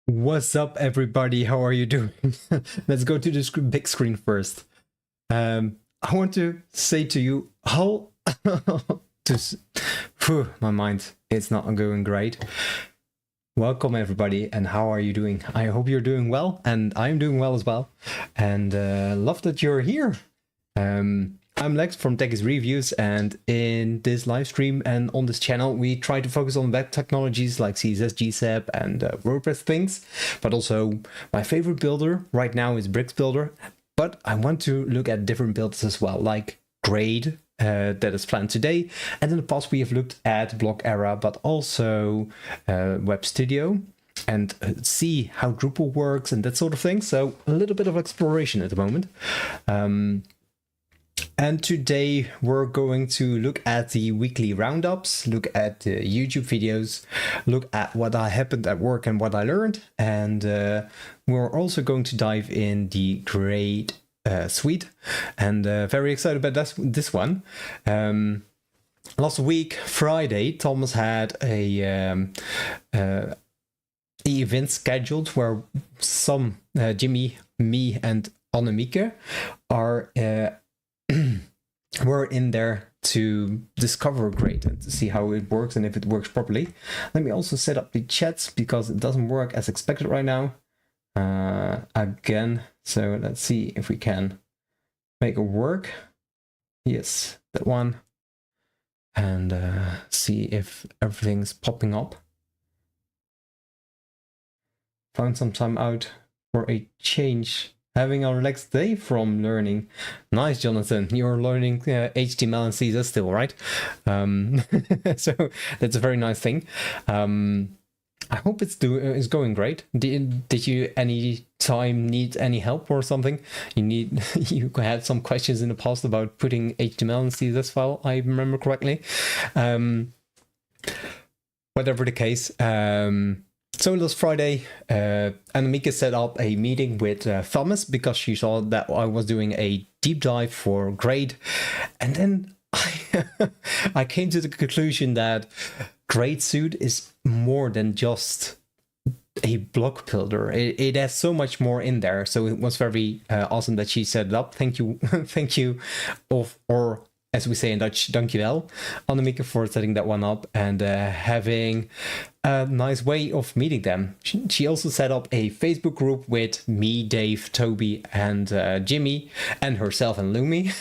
What's up, everybody? How are you doing? Let's go to the big screen first. I want to say to you how my mind is not going great. Welcome, everybody, and how are you doing? I hope you're doing well, and I'm doing well as well. And love that you're here. I'm Lex from Tech is Reviews, and in this live stream and on this channel, we try to focus on web technologies like CSS, GSAP, and WordPress things. But also, my favorite builder right now is Bricks Builder. But I want to look at different builders as well, like Grade, that is planned today. And in the past, we have looked at Blockera, but also Web Studio, and see how Drupal works and that sort of thing. So a little bit of exploration at the moment. And today we're going to look at the weekly roundups, look at the YouTube videos, look at what happened at work and what I learned. And we're also going to dive in the Grade suite, and very excited about this one. Last week, Friday, Thomas had a event scheduled where some Jimmy, me, and Annemieke are we're in there to discover Grade and to see how it works and if it works properly. Let me also set up the chats because it doesn't work as expected right now. Again, so let's see if we can make it work. Yes, that one. And see if everything's popping up. Found some time out for a change. Having a relaxed day from learning. Nice, Jonathan. You're learning HTML and CSS still, right? So that's a very nice thing. I hope it's going great. Did you any time need any help or something? You had some questions in the past about putting HTML and CSS file, I remember correctly. Whatever the case. So last Friday, Annemieke set up a meeting with Thomas because she saw that I was doing a deep dive for Grade. And then I came to the conclusion that Grade Suite is more than just a block builder. It has so much more in there. So it was very awesome that she set it up. Thank you. Thank you. Or as we say in Dutch, dankjewel, Annemieke, for setting that one up and having a nice way of meeting them. She also set up a Facebook group with me, Dave, Toby, and Jimmy, and herself and Lumi,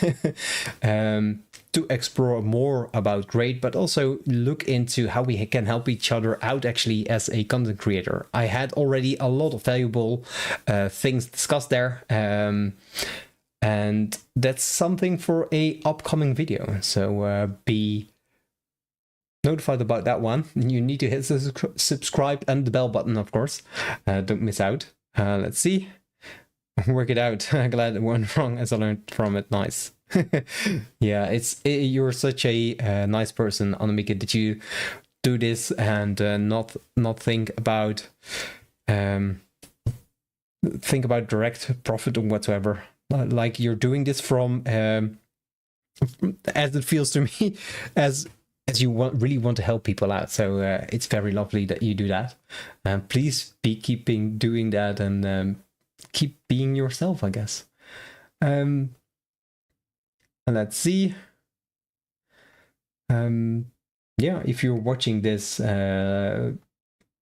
to explore more about Grade, but also look into how we can help each other out actually as a content creator. I had already a lot of valuable things discussed there. And that's something for a upcoming video. So be notified about that one. You need to hit the subscribe and the bell button, of course. Don't miss out. Let's see. Work it out. Glad it went wrong as I learned from it. Nice. Yeah, you're such a nice person, Annemieke. Did you do this and not think about direct profit or whatsoever? Like you're doing this from, as it feels to me, as you really want to help people out. So it's very lovely that you do that. Please keep doing that and keep being yourself, I guess. And let's see. Yeah, if you're watching this, let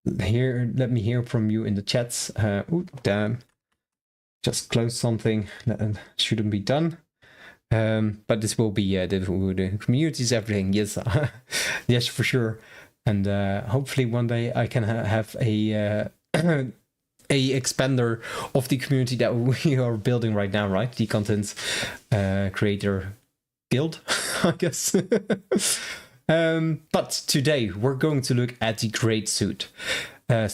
me hear from you in the chats. Oh, damn. Just close something that shouldn't be done. But this will be the community is everything. Yes, yes, for sure. And hopefully one day I can have a expander of the community that we are building right now, right? The content creator guild, I guess. But today we're going to look at the Grade suite, I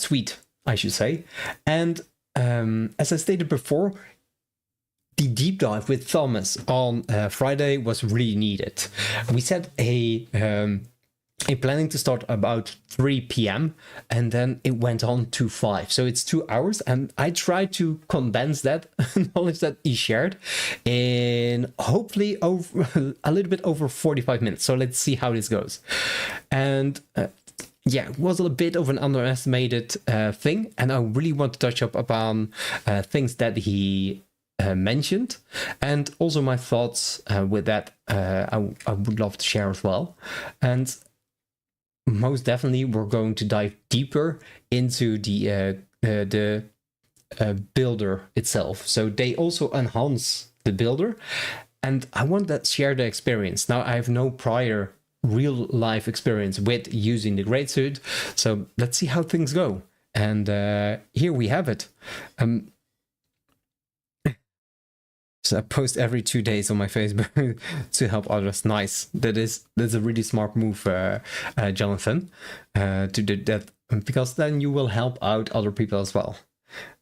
should say. And as I stated before, the deep dive with Thomas on Friday was really needed. We set a planning to start about 3 p.m. and then it went on to 5. So it's 2 hours, and I tried to condense that knowledge that he shared in hopefully over a little bit over 45 minutes. So let's see how this goes. And yeah, it was a bit of an underestimated thing, and I really want to touch up upon things that he mentioned, and also my thoughts with that. I would love to share as well, and most definitely we're going to dive deeper into the builder itself. So they also enhance the builder, and I want to share the experience. Now I have no prior real life experience with using the Great Suite, so let's see how things go. And here we have it. So I post every 2 days on my Facebook to help others. Nice. That's a really smart move, Jonathan, to do that, because then you will help out other people as well.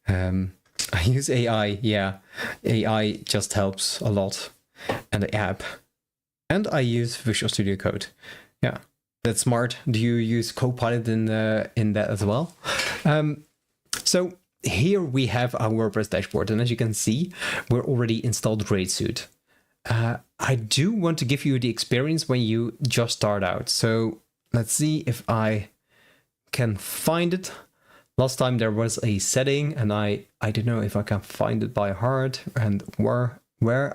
I use AI. Yeah, AI just helps a lot, and the app. And I use Visual Studio Code. Yeah, that's smart. Do you use Copilot in that as well? So here we have our WordPress dashboard, and as you can see, we're already installed Great Suite. I do want to give you the experience when you just start out. So let's see if I can find it. Last time there was a setting, and I don't know if I can find it by heart and where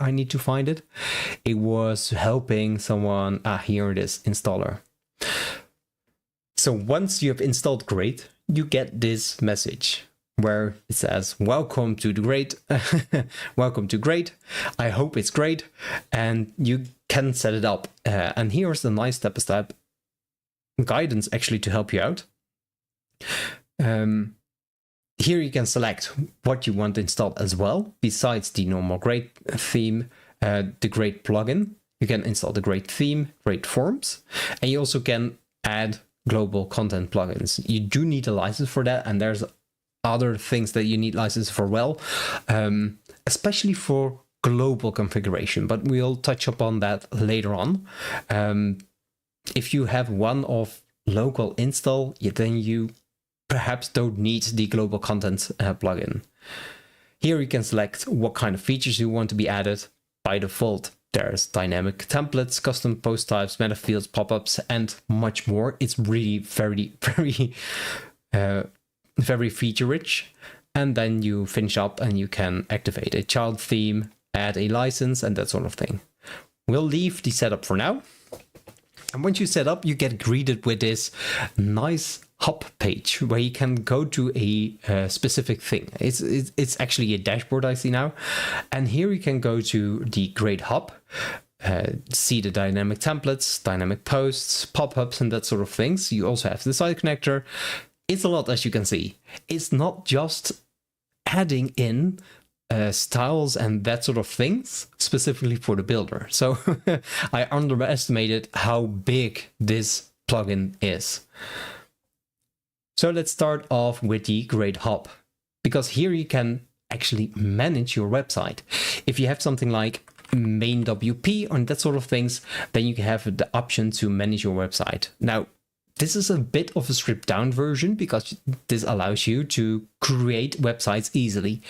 I need to find it. It was helping someone. Here it is, installer. So once you have installed Great, you get this message where it says, welcome to the Great, welcome to Great. I hope it's great. And you can set it up. And here's the nice step-by-step guidance actually to help you out. Here you can select what you want installed as well. Besides the normal Great theme, the Great plugin, you can install the Great theme, Great forms, and you also can add global content plugins. You do need a license for that, and there's other things that you need license for, well, especially for global configuration, but we'll touch upon that later on. If you have one-off local install, then you perhaps don't need the global content plugin. Here you can select what kind of features you want to be added. By default, there's dynamic templates, custom post types, meta fields, pop-ups, and much more. It's really very feature rich. And then you finish up and you can activate a child theme, add a license, and that sort of thing. We'll leave the setup for now. And once you set up, you get greeted with this nice hub page where you can go to a specific thing. It's actually a dashboard I see now. And here you can go to the Great Hub, see the dynamic templates, dynamic posts, pop-ups, and that sort of things. You also have the site connector. It's a lot, as you can see. It's not just adding in styles and that sort of things specifically for the builder. So I underestimated how big this plugin is. So let's start off with the Great Hub, because here you can actually manage your website. If you have something like main WP and that sort of things, then you can have the option to manage your website. Now, this is a bit of a stripped down version because this allows you to create websites easily.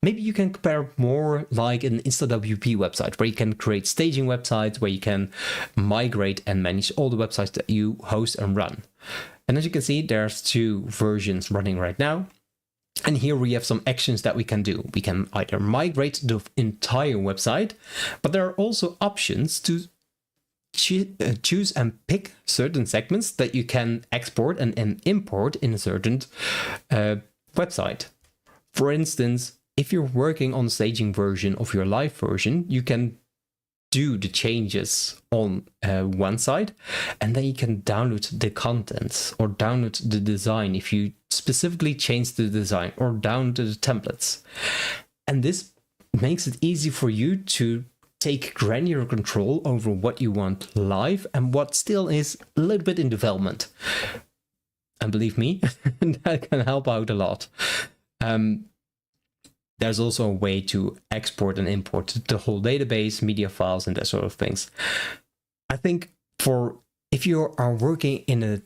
Maybe you can compare more like an InstaWP website, where you can create staging websites, where you can migrate and manage all the websites that you host and run. And as you can see, there's 2 versions running right now. And here we have some actions that we can do. We can either migrate the entire website, but there are also options to choose and pick certain segments that you can export and import in a certain website. For instance, if you're working on the staging version of your live version, you can do the changes on one side, and then you can download the contents or download the design if you specifically change the design, or download the templates. And this makes it easy for you to take granular control over what you want live and what still is a little bit in development. And believe me, that can help out a lot. There's also a way to export and import the whole database, media files, and that sort of things. I think if you are working in a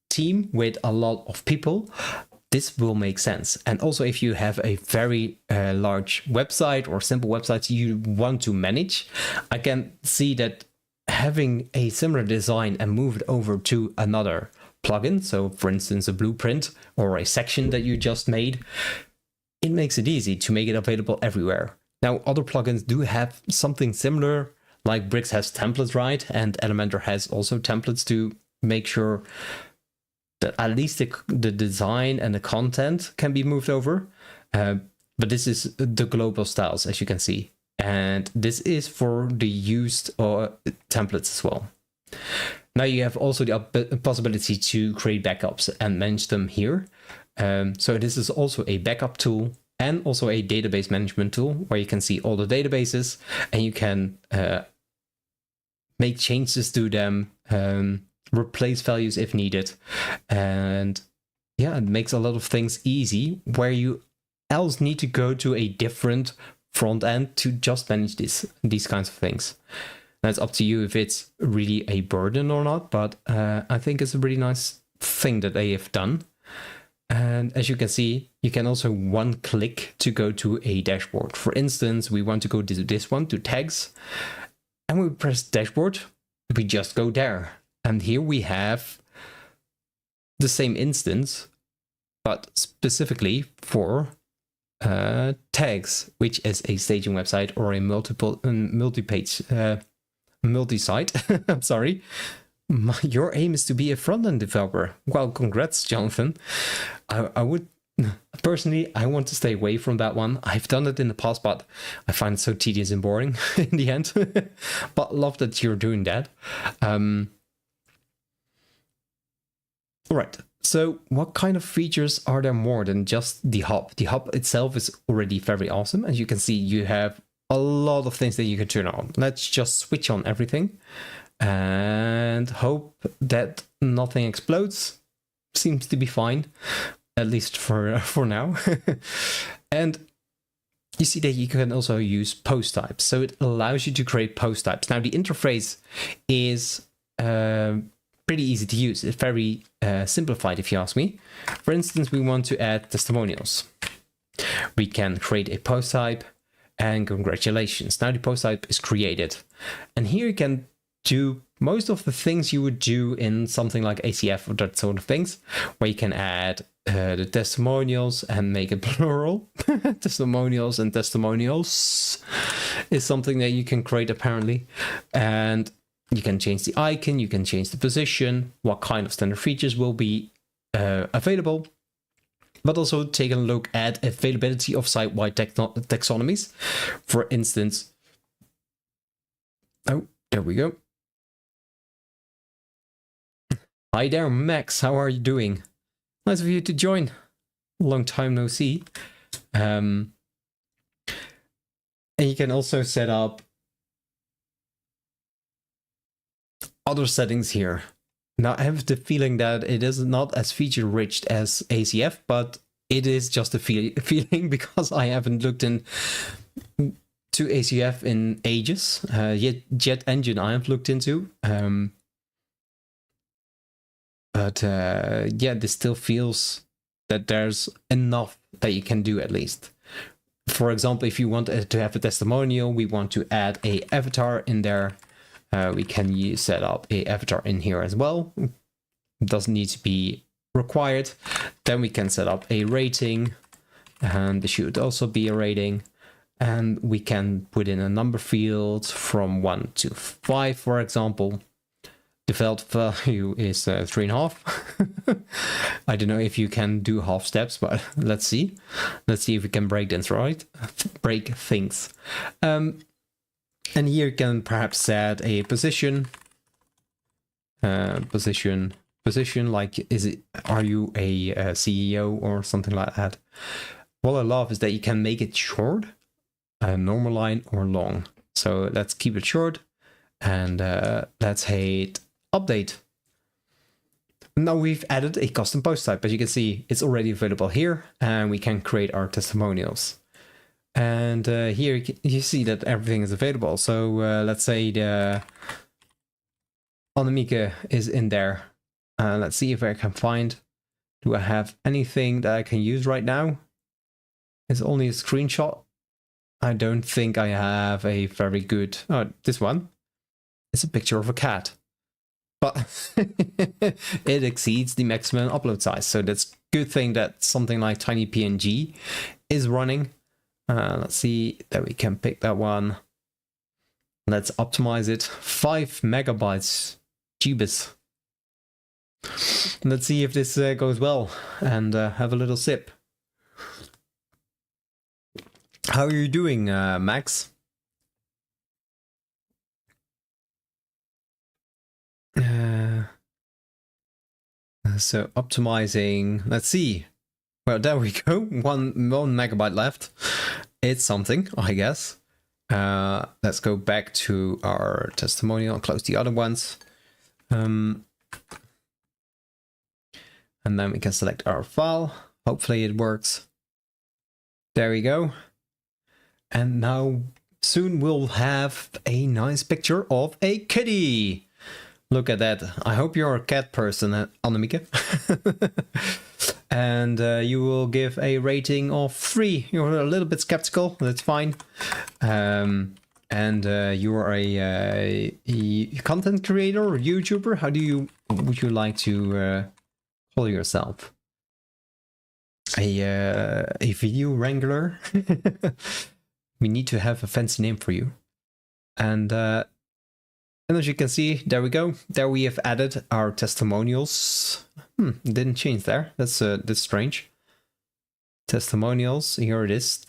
team with a lot of people, this will make sense. And also if you have a very large website or simple websites you want to manage, I can see that having a similar design and move it over to another plugin, so for instance a blueprint or a section that you just made, it makes it easy to make it available everywhere. Now other plugins do have something similar, like Bricks has templates, right? And Elementor has also templates to make sure that at least the design and the content can be moved over. But this is the global styles, as you can see. And this is for the used templates as well. Now you have also the possibility to create backups and manage them here. So this is also a backup tool and also a database management tool where you can see all the databases and you can make changes to them, replace values if needed. And yeah, it makes a lot of things easy where you else need to go to a different front end to just manage these kinds of things. That's up to you if it's really a burden or not, but I think it's a really nice thing that they have done. And as you can see, you can also one click to go to a dashboard. For instance, we want to go to this one, to tags, and we press dashboard, we just go there. And here we have the same instance, but specifically for tags, which is a staging website or a multi-page, multi-site. I'm sorry. Your aim is to be a front-end developer. Well, congrats, Jonathan. I would personally, I want to stay away from that one. I've done it in the past, but I find it so tedious and boring in the end. But love that you're doing that. All right. So what kind of features are there more than just the hub? The hub itself is already very awesome. As you can see, you have a lot of things that you can turn on. Let's just switch on everything and hope that nothing explodes. Seems to be fine, at least for now. And you see that you can also use post types. So it allows you to create post types. Now the interface is pretty easy to use. It's very simplified, if you ask me. For instance, we want to add testimonials. We can create a post type, and congratulations. Now the post type is created. And here you can do most of the things you would do in something like ACF or that sort of things, where you can add the testimonials and make it plural. Testimonials and testimonials is something that you can create apparently. And you can change the icon, you can change the position, what kind of standard features will be available, but also take a look at availability of site-wide taxonomies. For instance, oh, there we go. Hi there, Max, how are you doing? Nice of you to join. Long time no see. And you can also set up other settings here. Now I have the feeling that it is not as feature rich as ACF, but it is just a feeling because I haven't looked in to ACF in ages. Jet Engine I have looked into. But yeah, this still feels that there's enough that you can do at least. For example, if you want to have a testimonial, we want to add a avatar in there. We can set up a avatar in here as well. It doesn't need to be required. Then we can set up a rating, and there should also be a rating. And we can put in a number field from 1 to 5, for example. Default value is 3.5. I don't know if you can do half steps, but let's see. Let's see if we can break things right. Break things. And here you can perhaps set a position. Position. Like, are you a CEO or something like that? What I love is that you can make it short, normal line, or long. So let's keep it short, and let's hit update. Now we've added a custom post type. As you can see, it's already available here, and we can create our testimonials. And here you see that everything is available. So let's say the Annemieke is in there. Let's see if I can find. Do I have anything that I can use right now? It's only a screenshot. I don't think I have a very good. Oh, this one. It's a picture of a cat. but it exceeds the maximum upload size. So that's a good thing that something like Tiny PNG is running. Let's see that we can pick that one. Let's optimize it. 5 megabytes. Jeebus. Let's see if this goes well and have a little sip. How are you doing, Max? So optimizing, let's see. Well, there we go. One megabyte left. It's something, I guess. Let's go back to our testimonial, close the other ones. And then we can select our file. Hopefully it works. There we go. And now soon we'll have a nice picture of a kitty. Look at that. I hope you're a cat person, Annemieke. And you will give a rating of 3. You're a little bit skeptical. That's fine. And you are a content creator or YouTuber. How would you like to call yourself? A video wrangler. We need to have a fancy name for you. And as you can see, there we go. There we have added our testimonials. Didn't change there. That's strange. Testimonials. Here it is.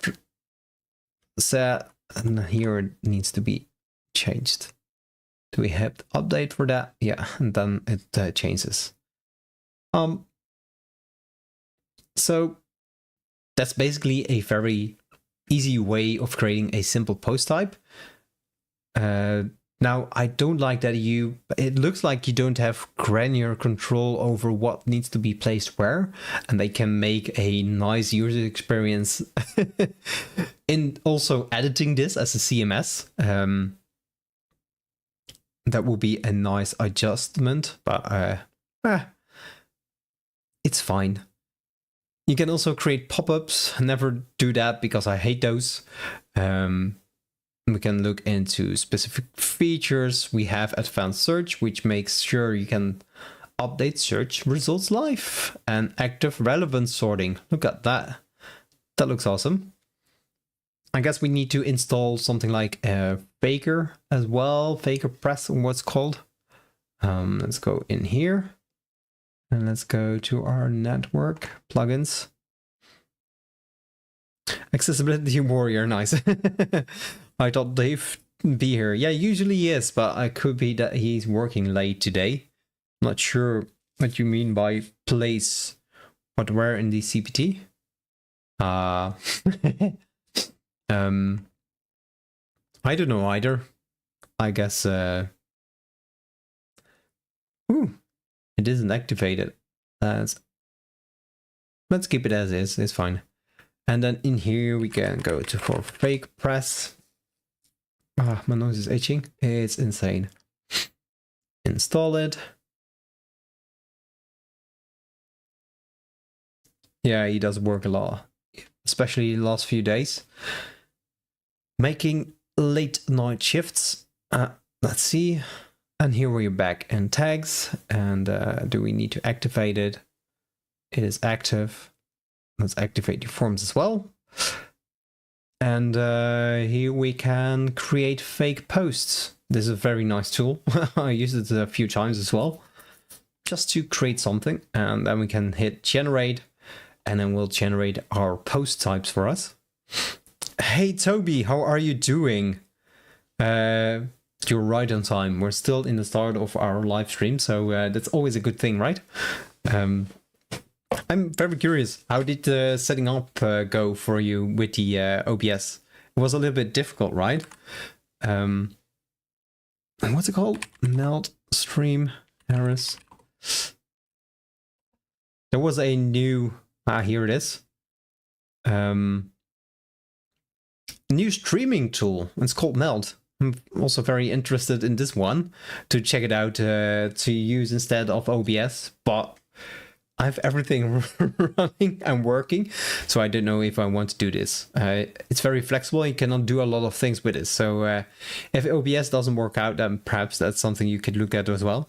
Set, and here it needs to be changed. Do we have the update for that? Yeah, and then it changes. So that's basically a very easy way of creating a simple post type. Now, I don't like that it looks like you don't have granular control over what needs to be placed where, and they can make a nice user experience in also editing this as a CMS. That will be a nice adjustment, but it's fine. You can also create pop-ups. Never do that because I hate those. We can look into specific features. We have advanced search, which makes sure you can update search results live, and active relevance sorting. Look at that. That looks awesome. I guess we need to install something like Faker as well. Faker Press, what's called. Let's go in here. And let's go to our network plugins. Accessibility warrior, nice. I thought Dave be here. Yeah, usually he is, but it could be that he's working late today. Not sure what you mean by place. What, where in the CPT? I don't know either. I guess ooh, it isn't activated. Let's keep it as is, it's fine. And then in here we can go to for fake press. Ah, my nose is itching. It's insane. Install it. Yeah, he does work a lot, especially the last few days. Making late night shifts. Let's see. And here we're back in tags. And do we need to activate it? It is active. Let's activate the forms as well. And here we can create fake posts. This is a very nice tool. I used it a few times as well, just to create something. And then we can hit generate, and then we'll generate our post types for us. Hey Toby, how are you doing? You're right on time. We're still in the start of our live stream, so that's always a good thing, right? I'm very curious, how did the setting up go for you with the OBS? It was a little bit difficult, right? What's it called? Melt stream errors. There was a new, here it is. New streaming tool. It's called Melt. I'm also very interested in this one to check it out to use instead of OBS, but I have everything running and working, so I don't know if I want to do this. It's very flexible, you cannot do a lot of things with it, so if OBS doesn't work out, then perhaps that's something you could look at as well.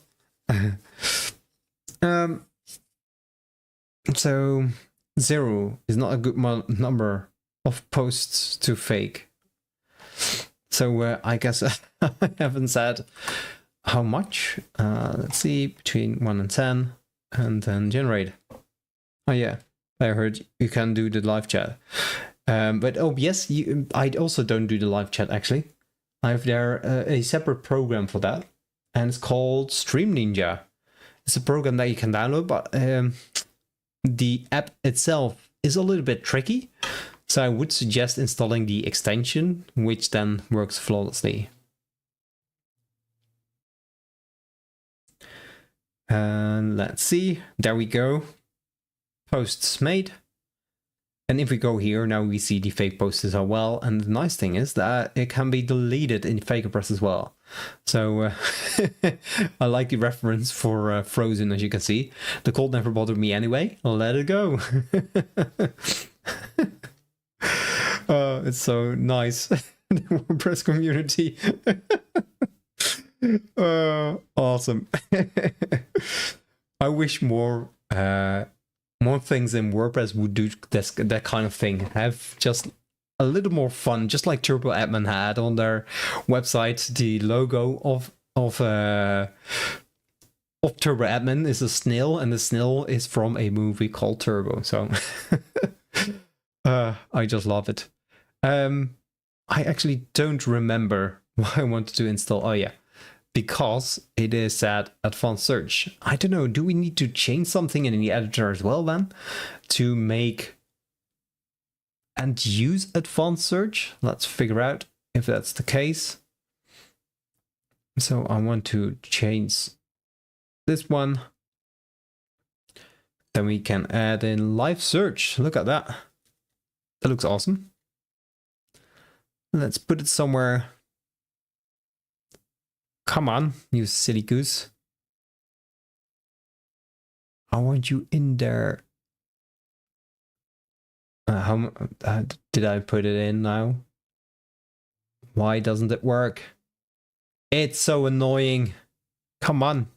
So 0 is not a good number of posts to fake. So I guess I haven't said how much. Let's see, between 1 and 10, and then generate. Oh yeah, I heard you can do the live chat. But OBS, I also don't do the live chat actually. I have there a separate program for that, and it's called Stream Ninja. It's a program that you can download, but the app itself is a little bit tricky. So I would suggest installing the extension, which then works flawlessly. And let's see, there we go. Posts made. And if we go here, now we see the fake posts as well. And the nice thing is that it can be deleted in FakerPress as well. So I like the reference for Frozen, as you can see. The cold never bothered me anyway. Let it go. It's so nice. The WordPress community. Awesome. I wish more things in WordPress would do that kind of thing. Have just a little more fun, just like Turbo Admin had on their website. The logo of Turbo Admin is a snail, and the snail is from a movie called Turbo. So I just love it. I actually don't remember why I wanted to install. Oh yeah, because it is at advanced search. I don't know, do we need to change something in the editor as well then to make and use advanced search? Let's figure out if that's the case. So I want to change this one. Then we can add in live search. Look at that. That looks awesome. Let's put it somewhere. Come on, you silly goose. I want you in there. How did I put it in now? Why doesn't it work? It's so annoying. Come on.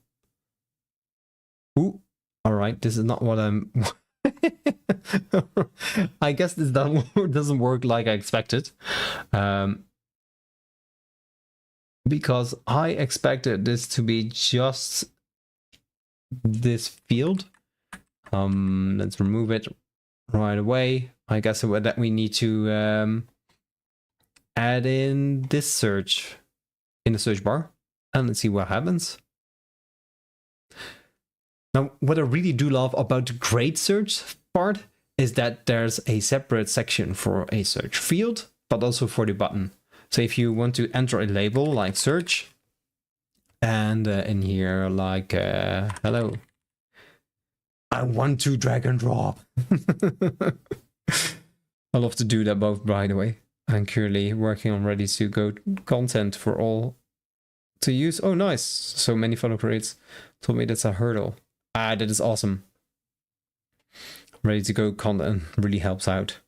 Ooh, all right. This is not what I'm... I guess this doesn't work like I expected. Because I expected this to be just this field. Let's remove it right away. I guess that we need to add in this search in the search bar, and let's see what happens. Now, what I really do love about the grade search part is that there's a separate section for a search field, but also for the button. So if you want to enter a label like search, and in here like hello, I want to drag and drop. I love to do that both, by the way. I'm currently working on ready to go content for all to use. Oh, nice. So many follow creates told me that's a hurdle. Ah, that is awesome. Ready to go content really helps out.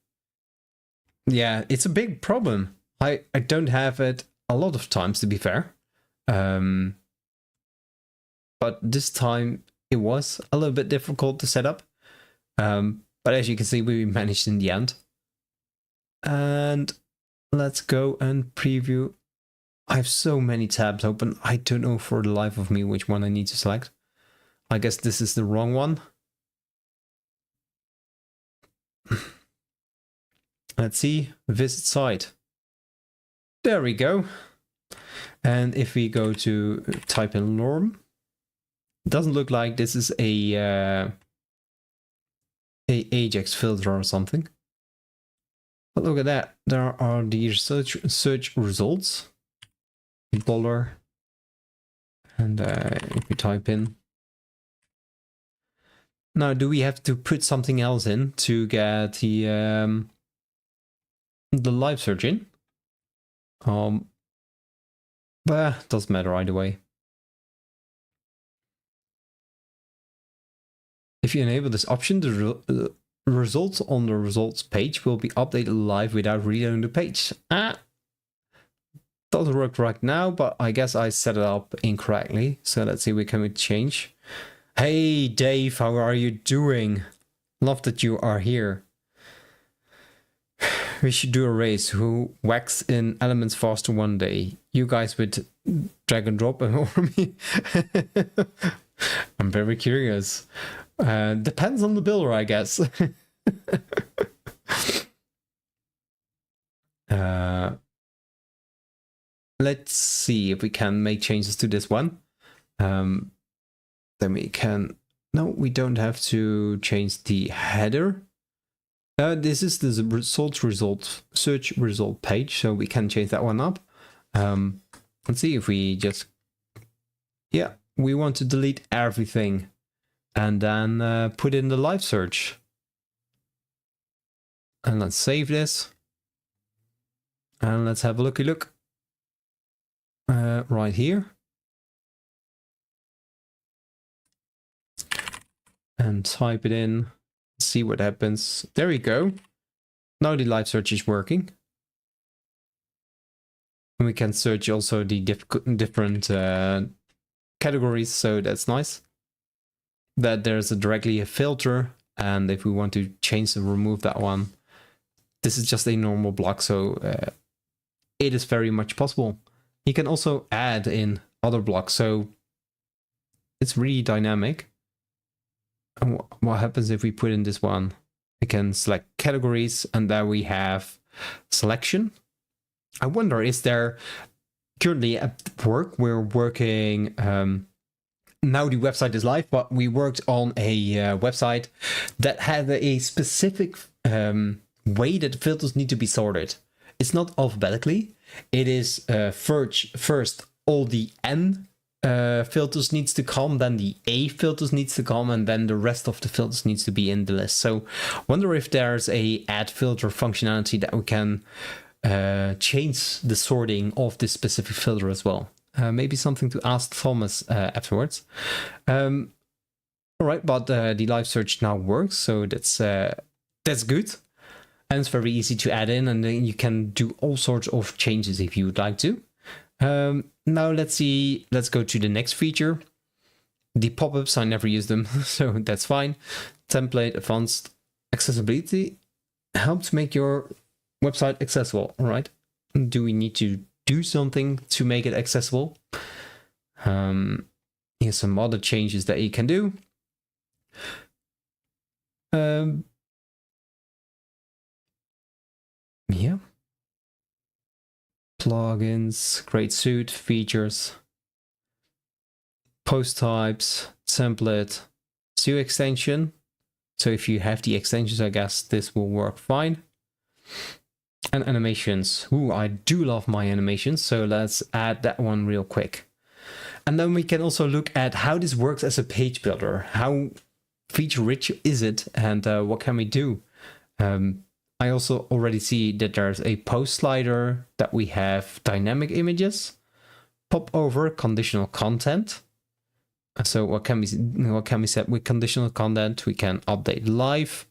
Yeah, it's a big problem. I don't have it a lot of times, to be fair. But this time it was a little bit difficult to set up. But as you can see, we managed in the end. And let's go and preview. I have so many tabs open. I don't know for the life of me which one I need to select. I guess this is the wrong one. Let's see, visit site. There we go. And if we go to type in norm, it doesn't look like this is a Ajax filter or something. But look at that. There are the search results. $, and if we type in. Now, do we have to put something else in to get the live search in? But doesn't matter either way. If you enable this option, the results on the results page will be updated live without reloading the page. doesn't work right now, but I guess I set it up incorrectly. So let's see, we can change. Hey Dave, how are you doing? Love that you are here. We should do a race. Who whacks in elements faster one day? You guys with drag and drop or me? I'm very curious. Depends on the builder, I guess. Let's see if we can make changes to this one. Then we can... No, we don't have to change the header. This is the search result page, so we can change that one up. Let's see if we just... Yeah, we want to delete everything and then put in the live search. And let's save this. And let's have a looky look. Right here. And type it in. See what happens. There we go. Now the live search is working. And we can search also the different categories, so that's nice. That there's directly a filter, and if we want to change and remove that one, this is just a normal block, so it is very much possible. You can also add in other blocks, so it's really dynamic. And what happens if we put in this one? We can select categories, and there we have selection. I wonder, is there currently at work, we're working, now the website is live, but we worked on a website that had a specific way that filters need to be sorted. It's not alphabetically. It is first all the N filters needs to come, then the A filters needs to come, and then the rest of the filters needs to be in the list. So wonder if there's a add filter functionality that we can change the sorting of this specific filter as well. Maybe something to ask Thomas afterwards. All right, but the live search now works, so that's good. And it's very easy to add in, and then you can do all sorts of changes if you would like to. Now let's go to the next feature. The pop-ups, I never use them, so that's fine. Template, advanced accessibility helps make your website accessible. All right. Do we need to do something to make it accessible? Here's some other changes that you can do. Yeah. Plugins, great suite, features, post types, template, SEO extension. So if you have the extensions, I guess this will work fine. And animations. Ooh, I do love my animations, so let's add that one real quick. And then we can also look at how this works as a page builder. How feature rich is it, and what can we do? I also already see that there's a post slider, that we have dynamic images, pop over, conditional content. So what can we set with conditional content? We can update live,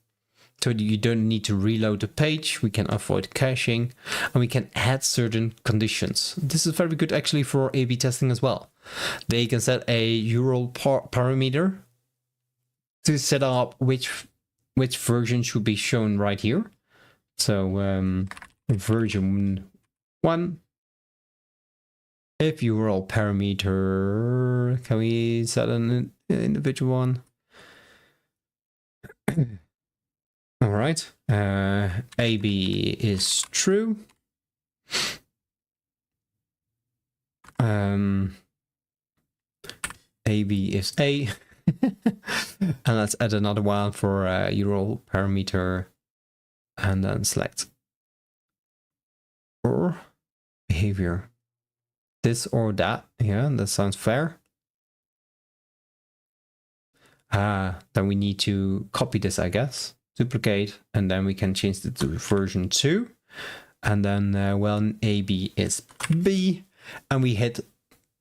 so you don't need to reload the page. We can avoid caching, and we can add certain conditions. This is very good actually for A/B testing as well. They can set a URL parameter to set up which version should be shown right here. So version 1. If URL parameter, can we set an individual one? All right. AB is true. AB is A. And let's add another one for URL parameter, and then select or behavior. This or that. Yeah, that sounds fair. Then we need to copy this, I guess. Duplicate, and then we can change it to version 2. And then when AB is B, and we hit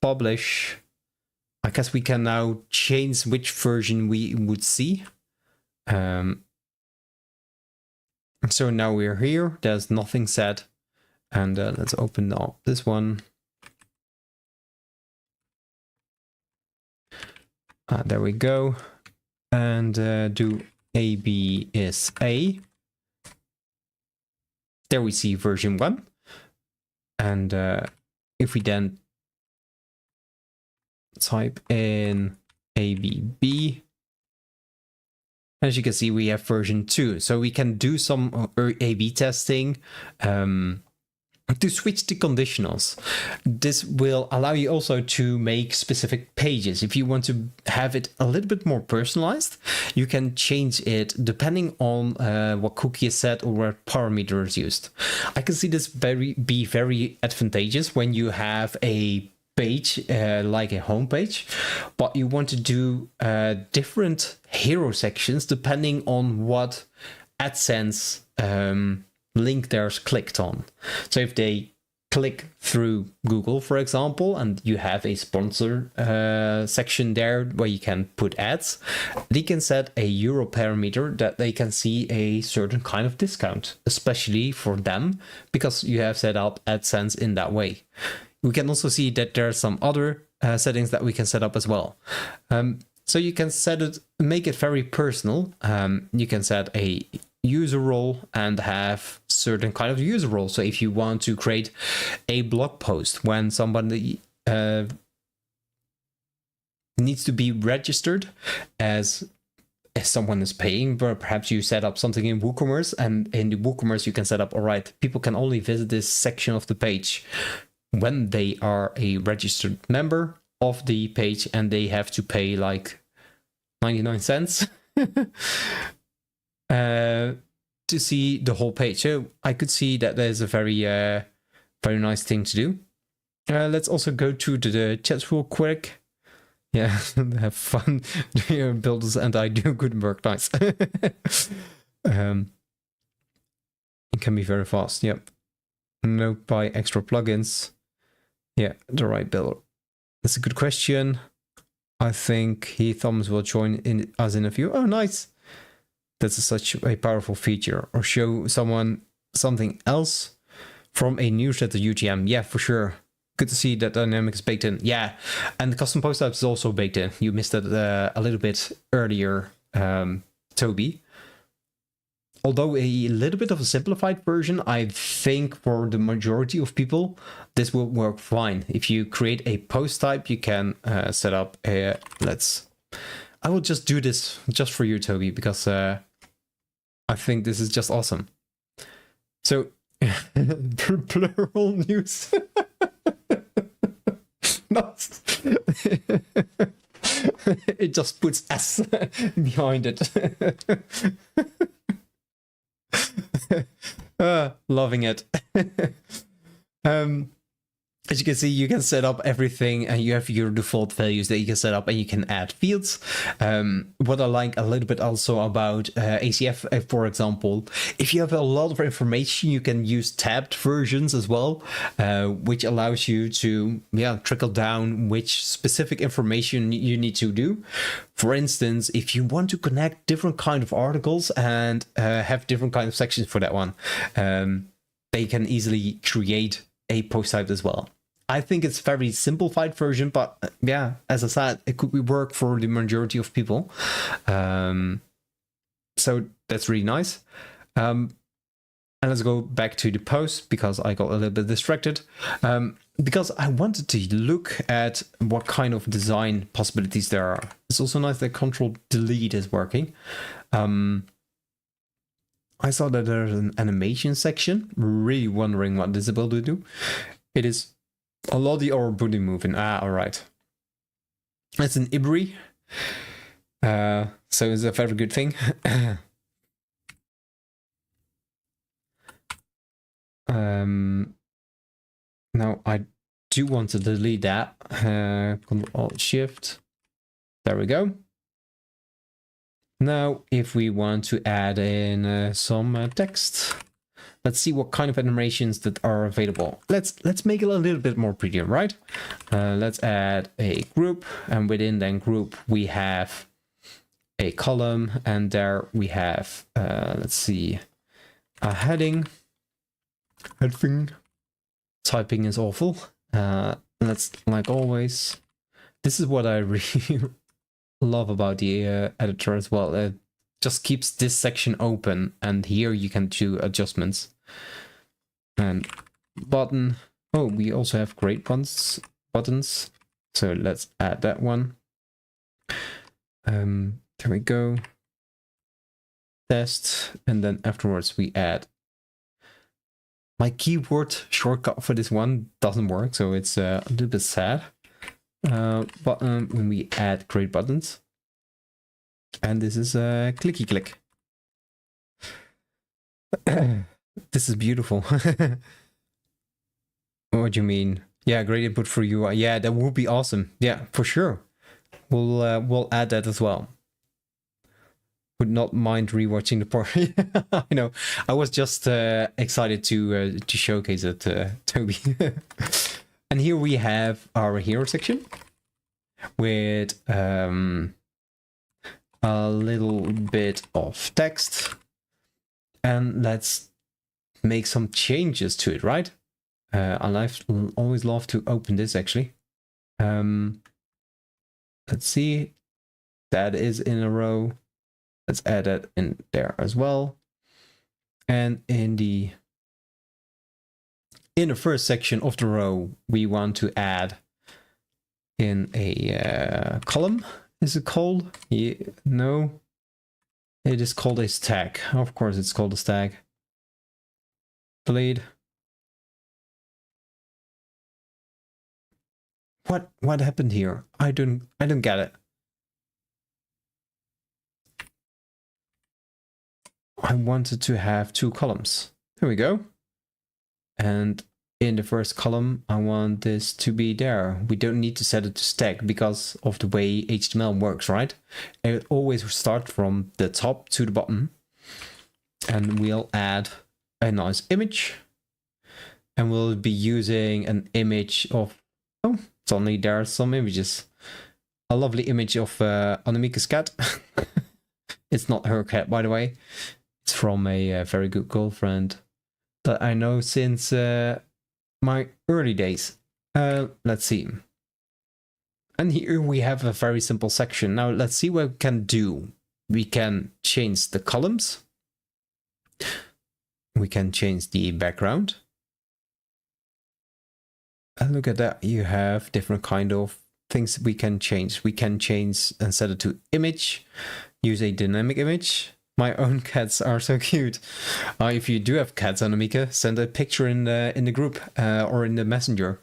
publish, I guess we can now change which version we would see. So now we're here, there's nothing set. And let's open up this one. There we go. And do AB is A. There we see version 1. And if we then type in ABB, as you can see, we have version 2. So we can do some A/B testing to switch the conditionals. This will allow you also to make specific pages. If you want to have it a little bit more personalized, you can change it depending on what cookie is set or what parameter is used. I can see this be very advantageous when you have a page like a home page, but you want to do different hero sections depending on what AdSense link there's clicked on. So if they click through Google, for example, and you have a sponsor section there where you can put ads, they can set a euro parameter that they can see a certain kind of discount, especially for them, because you have set up AdSense in that way. We can also see that there are some other settings that we can set up as well. So you can make it very personal. You can set a user role and have certain kind of user role. So if you want to create a blog post when somebody needs to be registered as someone is paying, but perhaps you set up something in WooCommerce, and in the WooCommerce you can set up, all right, people can only visit this section of the page when they are a registered member of the page, and they have to pay like 99 cents to see the whole page. So I could see that there's a very nice thing to do. Let's also go to the chats real quick. Yeah, have fun. Builders and I do Gutenberg. Nice. It can be very fast. Yep. No, buy extra plugins. Yeah, the right builder. That's a good question. I think Thomas will join us in a few. Oh, nice. That's such a powerful feature. Or show someone something else from a newsletter UTM. Yeah, for sure. Good to see that dynamic is baked in. Yeah, and the custom post type is also baked in. You missed it a little bit earlier, Toby. Although a little bit of a simplified version, I think for the majority of people, this will work fine. If you create a post type, you can set up a, I will just do this just for you, Toby, because I think this is just awesome. So, plural news. Nice. It just puts S behind it. Loving it. As you can see, you can set up everything, and you have your default values that you can set up, and you can add fields. What I like a little bit also about ACF, for example, if you have a lot of information, you can use tabbed versions as well, which allows you to trickle down which specific information you need to do. For instance, if you want to connect different kind of articles and have different kind of sections for that one, they can easily create a post type as well. I think it's very simplified version, but yeah, as I said, it could work for the majority of people. So that's really nice. And let's go back to the post, because I got a little bit distracted. Because I wanted to look at what kind of design possibilities there are. It's also nice that Control-Delete is working. I saw that there's an animation section. Really wondering what this is able to do. It is a Lottie or a booty moving. All right. It's an Ibri. So it's a very good thing. Now I do want to delete that. Control-Alt-Shift. There we go. Now, if we want to add in some text, let's see what kind of animations that are available. Let's make it a little bit more prettier, right? Let's add a group, and within that group we have a column, and there we have let's see, a heading. Typing is awful. Let's, like always, this is what I really love about the editor as well. It just keeps this section open, and here you can do adjustments. And button. Oh, we also have great buttons. So let's add that one. There we go. Test, and then afterwards we add. My keyboard shortcut for this one doesn't work, so it's a little bit sad. Button when we add great buttons, and this is a clicky click. This is beautiful. What do you mean? Yeah, great input for you. Yeah, that would be awesome. Yeah, for sure. We'll add that as well. Would not mind rewatching the part. I know. I was just excited to showcase it, Toby. And here we have our hero section with a little bit of text, and let's make some changes to it, right? I always love to open this actually. Let's see, that is in a row. Let's add that in there as well. And in the first section of the row, we want to add in a column. Is it called? Yeah, no, it is called a stack. Of course, it's called a stack. Delete. What happened here? I don't get it. I wanted to have 2 columns. There we go. And in the first column, I want this to be there. We don't need to set it to stack because of the way HTML works, right? It always starts from the top to the bottom. And we'll add a nice image. And we'll be using an image of... Oh, suddenly there are some images. A lovely image of Annemiek's cat. It's not her cat, by the way. It's from a very good girlfriend that I know since my early days. Let's see. And here we have a very simple section. Now let's see what we can do. We can change the columns. We can change the background. And look at that. You have different kind of things we can change. We can change and set it to image. Use a dynamic image. My own cats are so cute. If you do have cats, Annemieke, send a picture in the group or in the messenger.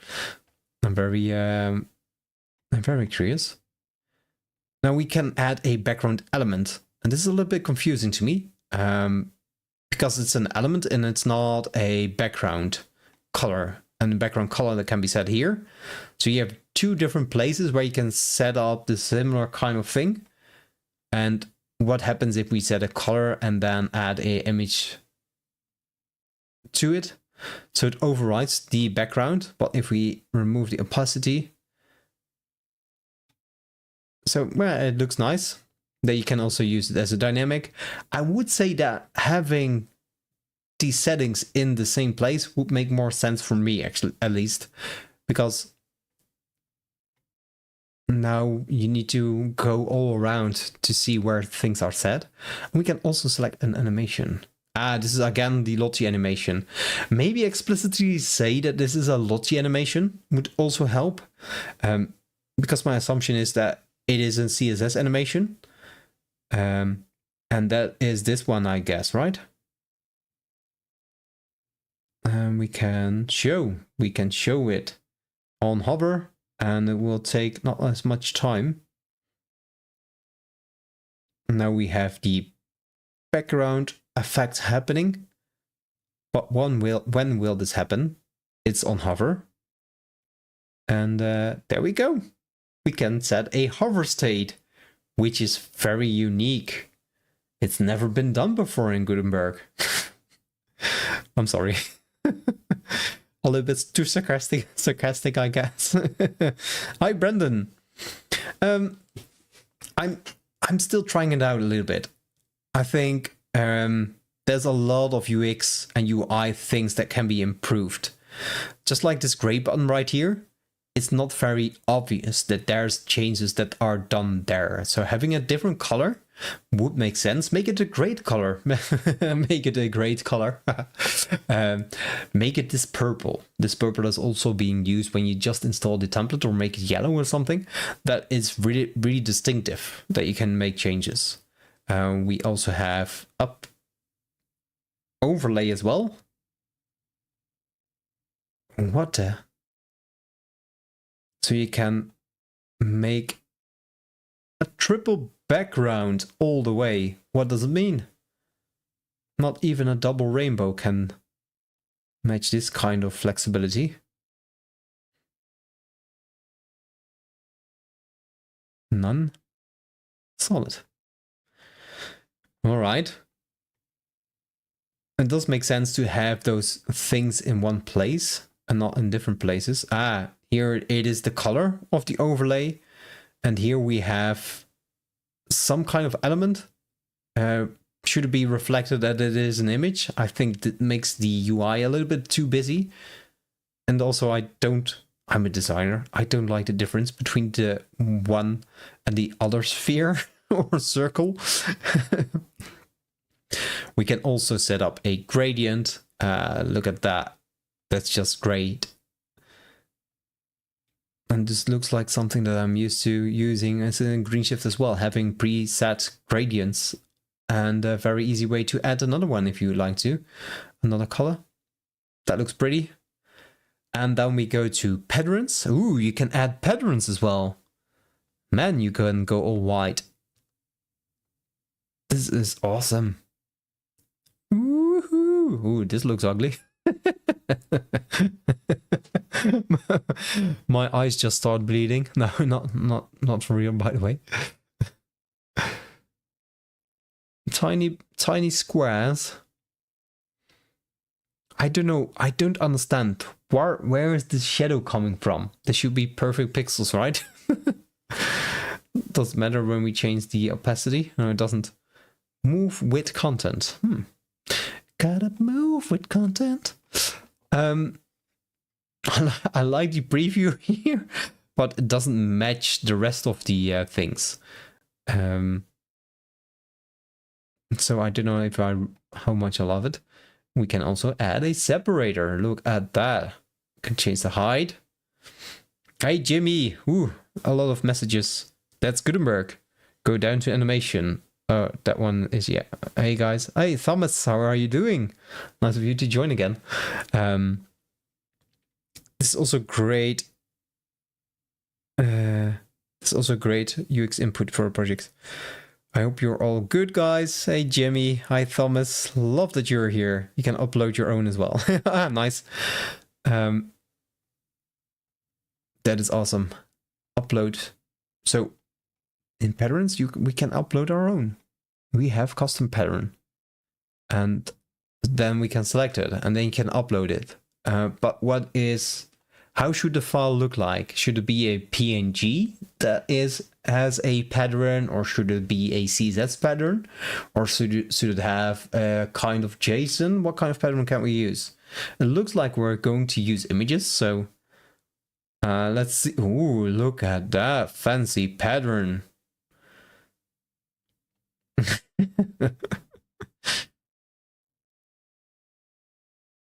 I'm very curious. Now we can add a background element, and this is a little bit confusing to me because it's an element and it's not a background color. And the background color that can be set here. So you have 2 different places where you can set up the similar kind of thing. And what happens if we set a color and then add a image to it? So it overrides the background, but if we remove the opacity, so well, it looks nice. Then you can also use it as a dynamic. I would say that having these settings in the same place would make more sense for me, actually, at least, because now you need to go all around to see where things are set. And we can also select an animation. This is again the Lottie animation. Maybe explicitly say that this is a Lottie animation would also help, because my assumption is that it is a CSS animation, and that is this one, I guess, right? And we can show it on hover, and it will take not as much time. Now we have the background effect happening, but when will this happen? It's on hover, and there we go. We can set a hover state, which is very unique. It's never been done before in Gutenberg. I'm sorry. A little bit too sarcastic, I guess. Hi, Brendan. I'm still trying it out a little bit. I think there's a lot of UX and UI things that can be improved. Just like this gray button right here. it's not very obvious that there's changes that are done there. So having a different color would make sense. Make it a great color. Make it a great color. Make it this purple. This purple is also being used when you just install the template or make it yellow or something. That is really, really distinctive that you can make changes. We also have up overlay as well. What the? So you can make a triple background all the way. What does it mean? Not even a double rainbow can match this kind of flexibility. None. Solid. All right. It does make sense to have those things in one place and not in different places. Here it is the color of the overlay. And here we have some kind of element. Should it be reflected that it is an image? I think that makes the UI a little bit too busy. And also I'm a designer. I don't like the difference between the one and the other sphere or circle. We can also set up a gradient. Look at that. That's just great. And this looks like something that I'm used to using as in GreenShift as well, having preset gradients, and a very easy way to add another one if you would like to. Another color. That looks pretty. And then we go to patterns. Ooh, you can add patterns as well. Man, you can go all white. This is awesome. Woohoo! Ooh, this looks ugly. My eyes just start bleeding. No, not for real, by the way. Tiny squares. I don't know. I don't understand. Where is the shadow coming from? There should be perfect pixels, right? Doesn't matter when we change the opacity. No, it doesn't. Move with content. Gotta move with content. I like the preview here, but it doesn't match the rest of the things. So I don't know how much I love it. We can also add a separator. Look at that. Can change the height. Hey Jimmy, ooh, a lot of messages. That's Gutenberg. Go down to animation. That one is, yeah. Hey guys. Hey Thomas, how are you doing? Nice of you to join again. This is also great. This is also great UX input for a project. I hope you're all good, guys. Hey Jimmy. Hi Thomas. Love that you're here. You can upload your own as well. Nice. That is awesome. Upload. So in patterns, we can upload our own. We have custom pattern, and then we can select it, and then you can upload it. But how should the file look like? Should it be a PNG that has a pattern, or should it be a CSS pattern, or should it have a kind of JSON? What kind of pattern can we use? It looks like we're going to use images, so let's see. Ooh, look at that fancy pattern.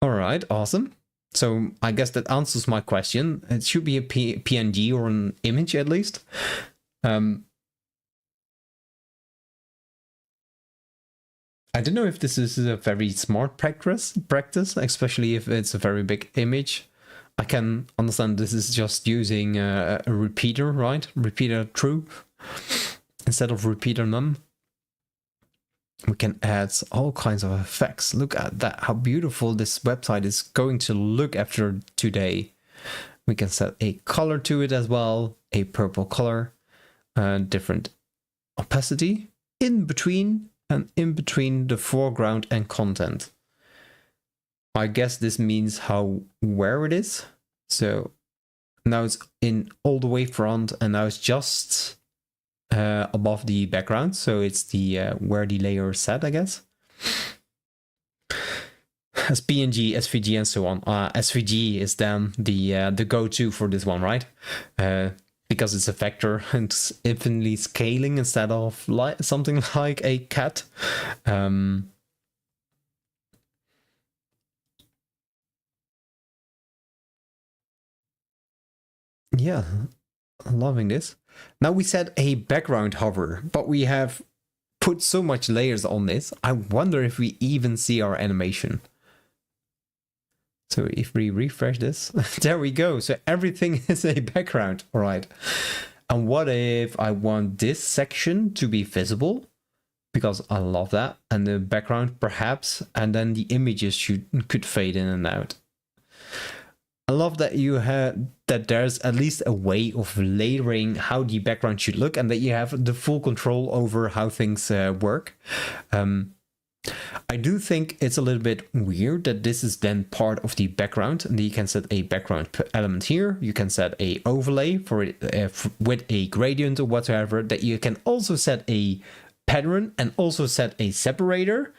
All right, awesome. So I guess that answers my question. It should be a PNG or an image at least. I don't know if this is a very smart practice, especially if it's a very big image. I can understand this is just using a repeater, right? Repeater true instead of repeater none. We can add all kinds of effects. Look at that, how beautiful this website is going to look after today. We can set a color to it as well, a purple color, different opacity in between the foreground and content. I guess this means where it is. So now it's in all the way front, and now it's just above the background, so it's the where the layer is set, I guess. as PNG, SVG, and so on. SVG is then the go-to for this one, right? Because it's a vector and it's infinitely scaling instead of something like a cat. Yeah, loving this. Now we set a background hover, but we have put so much layers on this. I wonder if we even see our animation. So if we refresh this, there we go. So everything is a background. All right. And what if I want this section to be visible? Because I love that. And the background perhaps, and then the images could fade in and out. I love that that there's at least a way of layering how the background should look, and that you have the full control over how things work. I do think it's a little bit weird that this is then part of the background, and you can set a background element here. You can set a overlay for it with a gradient or whatever. That you can also set a pattern and also set a separator,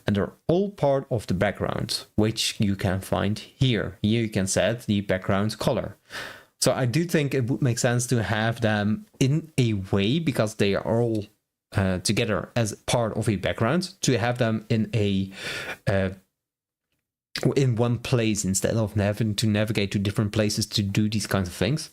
and they're all part of the background, which you can find here. Here you can set the background color. So I do think it would make sense to have them in a way, because they are all together as part of a background, to have them in one place instead of having to navigate to different places to do these kinds of things.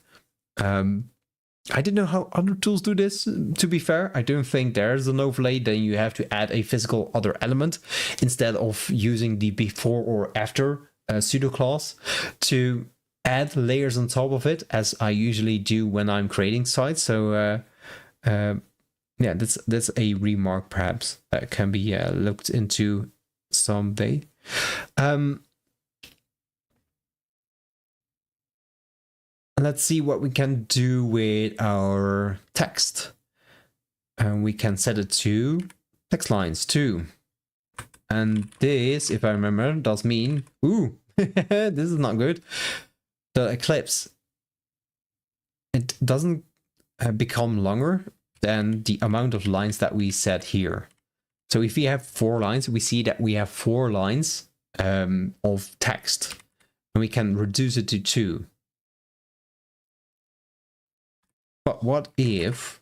I don't know how other tools do this, to be fair. I don't think there's an overlay. Then you have to add a physical other element instead of using the before or after pseudo class to add layers on top of it, as I usually do when I'm creating sites. So yeah, that's a remark perhaps that can be looked into someday. Let's see what we can do with our text. And we can set it to text lines too. And this, if I remember, does mean, ooh, this is not good. The ellipse, it doesn't become longer than the amount of lines that we set here. So if we have 4 lines, we see that we have 4 lines of text, and we can reduce it to 2. But what if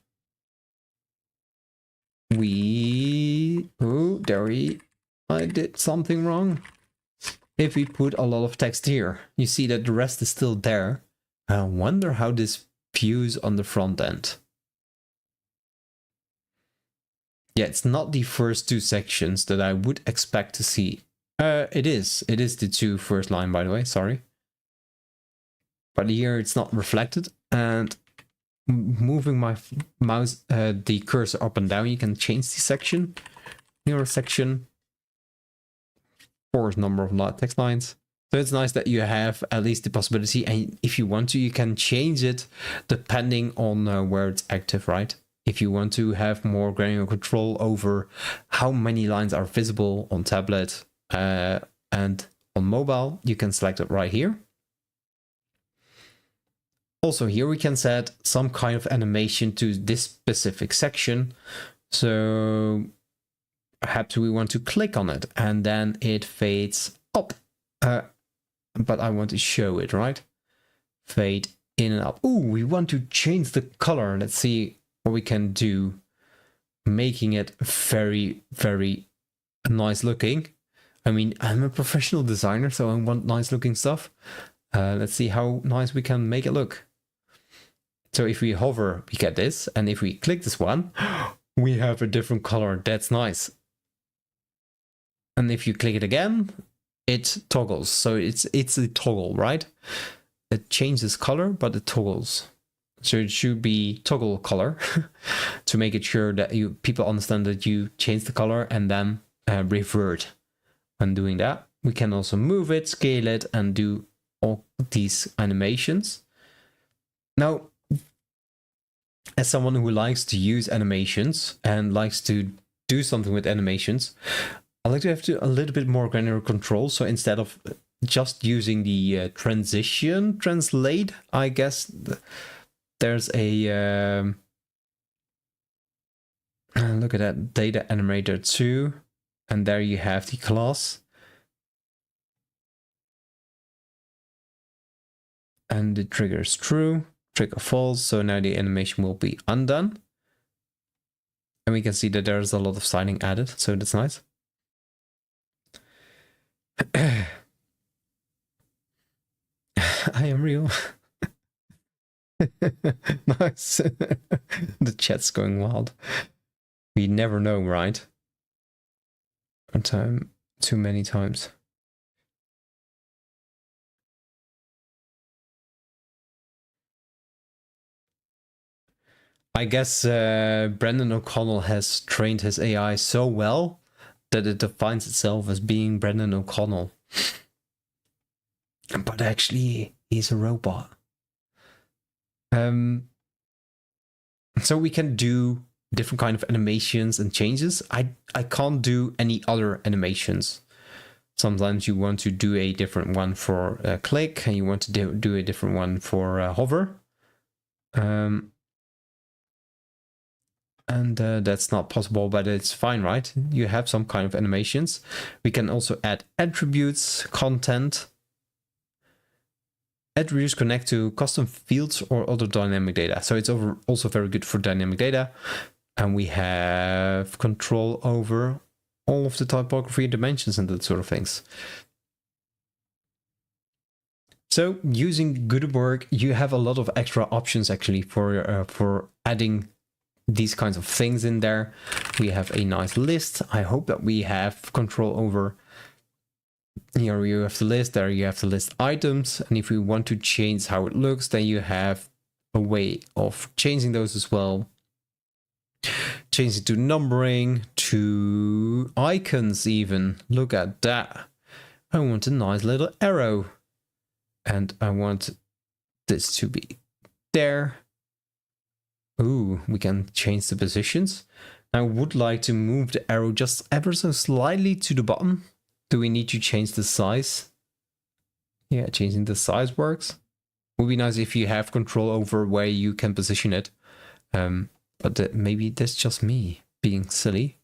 we... Oh, I did something wrong. If we put a lot of text here, you see that the rest is still there. I wonder how this views on the front end. Yeah, it's not the first 2 sections that I would expect to see. It is the 2 first line, by the way, sorry. But here it's not reflected, and moving my mouse, the cursor up and down, you can change the section. Here, section, or number of text lines. So it's nice that you have at least the possibility, and if you want to, you can change it depending on where it's active, right? If you want to have more granular control over how many lines are visible on tablet and on mobile, you can select it right here. Also here we can set some kind of animation to this specific section. So perhaps we want to click on it and then it fades up. But I want to show it, right? Fade in and up. Ooh, we want to change the color. Let's see what we can do, making it very, very nice looking. I mean, I'm a professional designer, so I want nice looking stuff. Let's see how nice we can make it look. So if we hover, we get this. And if we click this one, we have a different color. That's nice. And if you click it again, it toggles. So it's a toggle, right? It changes color, but it toggles. So it should be toggle color to make it sure that people understand that you change the color and then revert. When doing that, we can also move it, scale it, and do all these animations. Now, as someone who likes to use animations and likes to do something with animations, I like to have a little bit more granular control. So instead of just using the translate, I guess there's a look at that, data animator 2, and there you have the class. And the trigger is true, trigger false. So now the animation will be undone. And we can see that there's a lot of styling added. So that's nice. I am real. Nice. The chat's going wild. We never know, right? One time, too many times. I guess Brendan O'Connell has trained his AI so well that it defines itself as being Brendan O'Connell. But actually, he's a robot. So we can do different kind of animations and changes. I can't do any other animations. Sometimes you want to do a different one for click, and you want to do a different one for hover. And that's not possible, but it's fine, right? You have some kind of animations. We can also add attributes, content. Attributes connect to custom fields or other dynamic data. So it's also very good for dynamic data. And we have control over all of the typography dimensions and that sort of things. So using Gutenberg, you have a lot of extra options actually for adding these kinds of things in there. We have a nice list. I hope that we have control over. Here you have the list, there you have the list items, and if we want to change how it looks, then you have a way of changing those as well. Change it to numbering, to icons even. Look at that. I want a nice little arrow. And I want this to be there. Ooh, we can change the positions. I would like to move the arrow just ever so slightly to the bottom. Do we need to change the size? Yeah, changing the size works. Would be nice if you have control over where you can position it. But maybe that's just me being silly.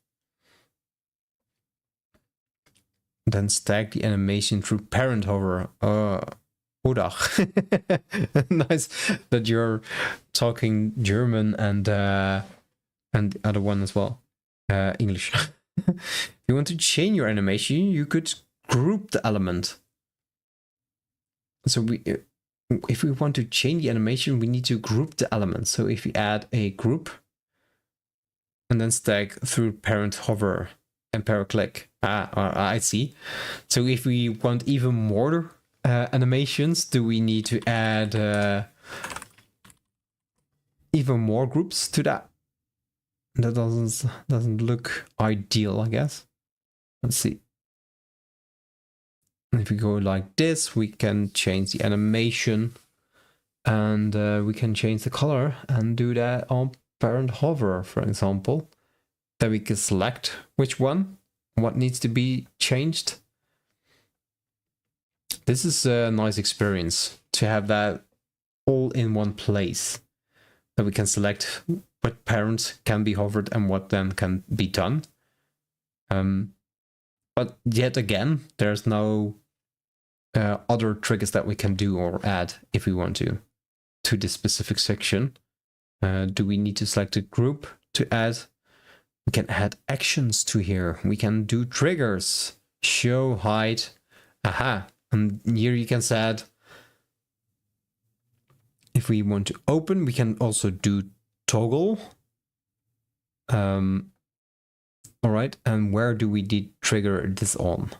Then stack the animation through parent hover. Odach. Nice that you're talking German and the other one as well. English. If you want to change your animation, you could group the element. So if we want to change the animation, we need to group the elements. So if we add a group and then stack through parent hover and parent click. I see. So if we want even more animations, do we need to add even more groups to that? That doesn't look ideal, I guess. Let's see. If we go like this, we can change the animation and we can change the color and do that on parent hover, for example. Then we can select which one, what needs to be changed. This is a nice experience to have that all in one place. That we can select what parent can be hovered and what then can be done. But yet again, there's no other triggers that we can do or add if we want to this specific section. Do we need to select a group to add? We can add actions to here. We can do triggers, show, hide. Aha. And here you can set, if we want to open, we can also do toggle. All right, and where do we trigger this on?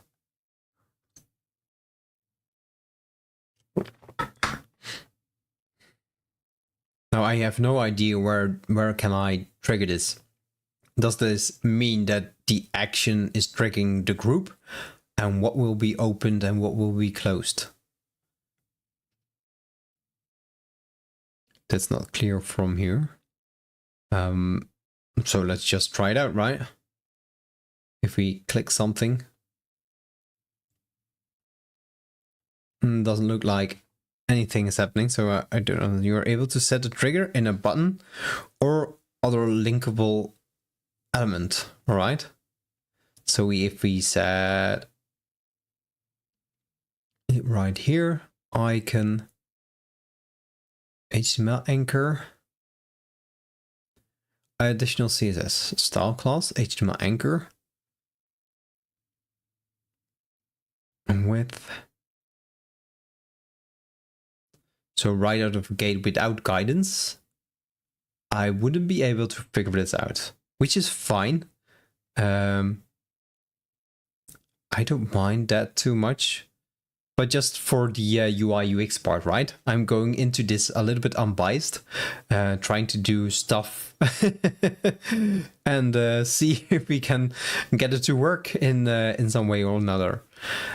Now I have no idea where can I trigger this. Does this mean that the action is triggering the group? And what will be opened and what will be closed? That's not clear from here. So let's just try it out, right? If we click something, doesn't look like anything is happening. So I don't know. You are able to set a trigger in a button or other linkable element. All right. So if we set it right here, icon, HTML anchor, additional CSS style class, HTML anchor, and width. So right out of the gate without guidance, I wouldn't be able to figure this out, which is fine. I don't mind that too much. But just for the UI UX part, right? I'm going into this a little bit unbiased, trying to do stuff and see if we can get it to work in some way or another.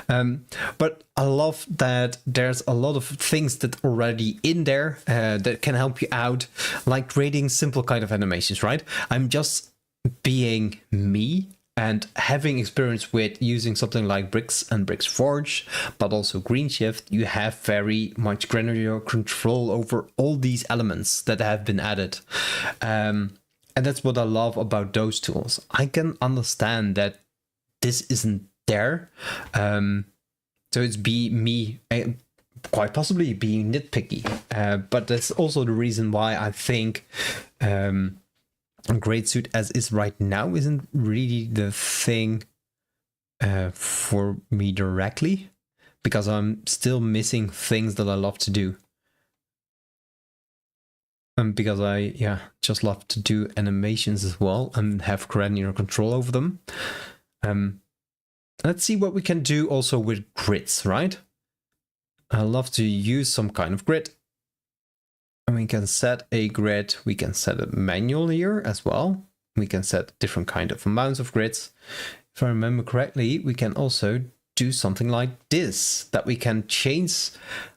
But I love that there's a lot of things that are already in there that can help you out, like creating simple kind of animations, right? I'm just being me. And having experience with using something like Bricks and Bricks Forge, but also GreenShift, you have very much granular control over all these elements that have been added. And that's what I love about those tools. I can understand that this isn't there. So it's me quite possibly being nitpicky. But that's also the reason why I think Great Suit as is right now isn't really the thing for me directly, because I'm still missing things that I love to do. And because I just love to do animations as well and have granular control over them. Let's see what we can do also with grids, right? I love to use some kind of grid. And we can set a grid, we can set it manually here as well. We can set different kind of amounts of grids. If I remember correctly, we can also do something like this, that we can change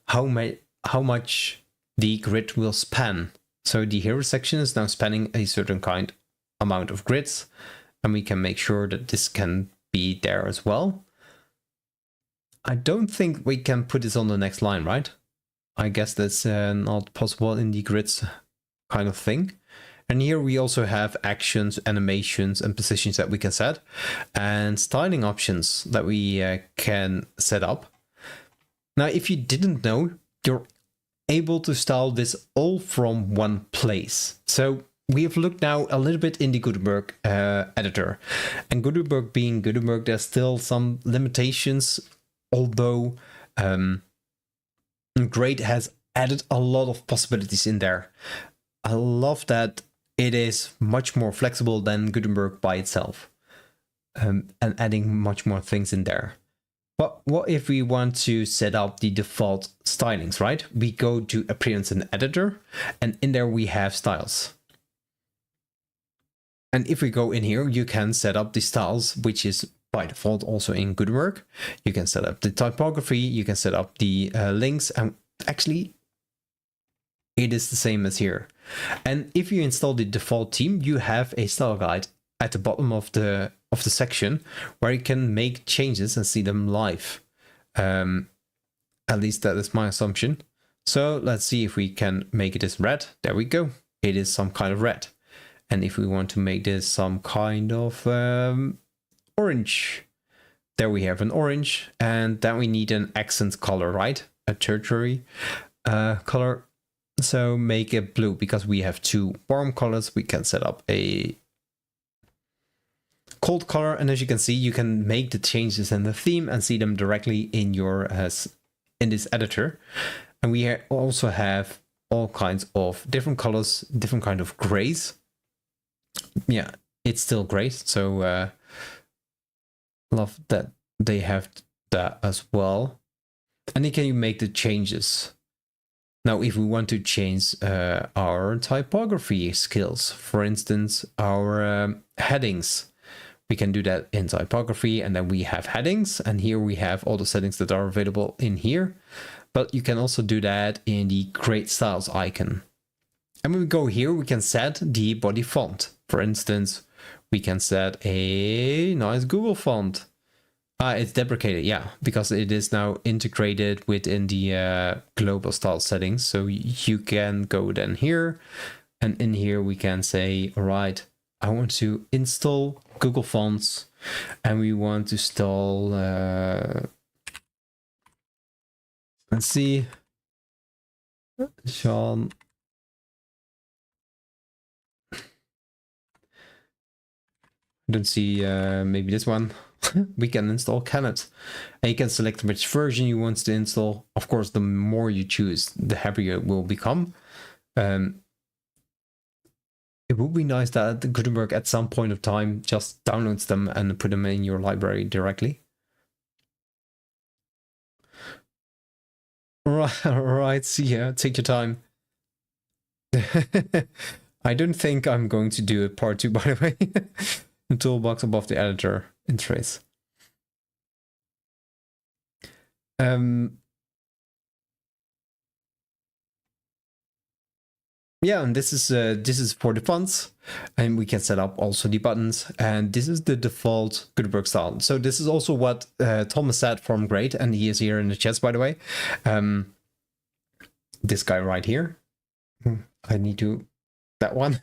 how much the grid will span. So the hero section is now spanning a certain kind amount of grids, and we can make sure that this can be there as well. I don't think we can put this on the next line, right? I guess that's not possible in the grids kind of thing. And here we also have actions, animations, and positions that we can set, and styling options that we can set up. Now, if you didn't know, you're able to style this all from one place. So we have looked now a little bit in the Gutenberg editor. And Gutenberg being Gutenberg, there's still some limitations, although Great has added a lot of possibilities in there. I love that it is much more flexible than Gutenberg by itself, and adding much more things in there. But what if we want to set up the default stylings, right? We go to Appearance in Editor, and in there we have styles. And if we go in here, you can set up the styles, which is by default also in Gutenberg. You can set up the typography, you can set up the links, and actually it is the same as here. And if you install the default theme, you have a style guide at the bottom of the section where you can make changes and see them live. At least that is my assumption. So let's see if we can make it as red. There we go. It is some kind of red. And if we want to make this some kind of orange, there we have an orange, and then we need an accent color, right? A tertiary color. So make it blue, because we have two warm colors. We can set up a cold color, and as you can see, you can make the changes in the theme and see them directly in your in this editor. And we also have all kinds of different colors, different kind of grays. Yeah, it's still gray, so love that they have that as well. And then can you make the changes? Now, if we want to change our typography skills, for instance, our headings, we can do that in typography, and then we have headings, and here we have all the settings that are available in here. But you can also do that in the Create Styles icon. And when we go here, we can set the body font. For instance, we can set a nice Google font. It's deprecated, yeah, because it is now integrated within the global style settings. So you can go then here, and in here we can say, all right, I want to install Google Fonts, and we want to install, let's see, Sean I don't see maybe this one. We can install cannot. And you can select which version you want to install. Of course, the more you choose, the heavier it will become. It would be nice that Gutenberg at some point of time just downloads them and put them in your library directly. Right, see ya, take your time. I don't think I'm going to do a part 2, by the way. The toolbox above the editor interface. Yeah, and this is for the fonts, and we can set up also the buttons, and this is the default Gutenberg style. So this is also what Thomas said from Great, and he is here in the chat, by the way. This guy right here. I need to that one.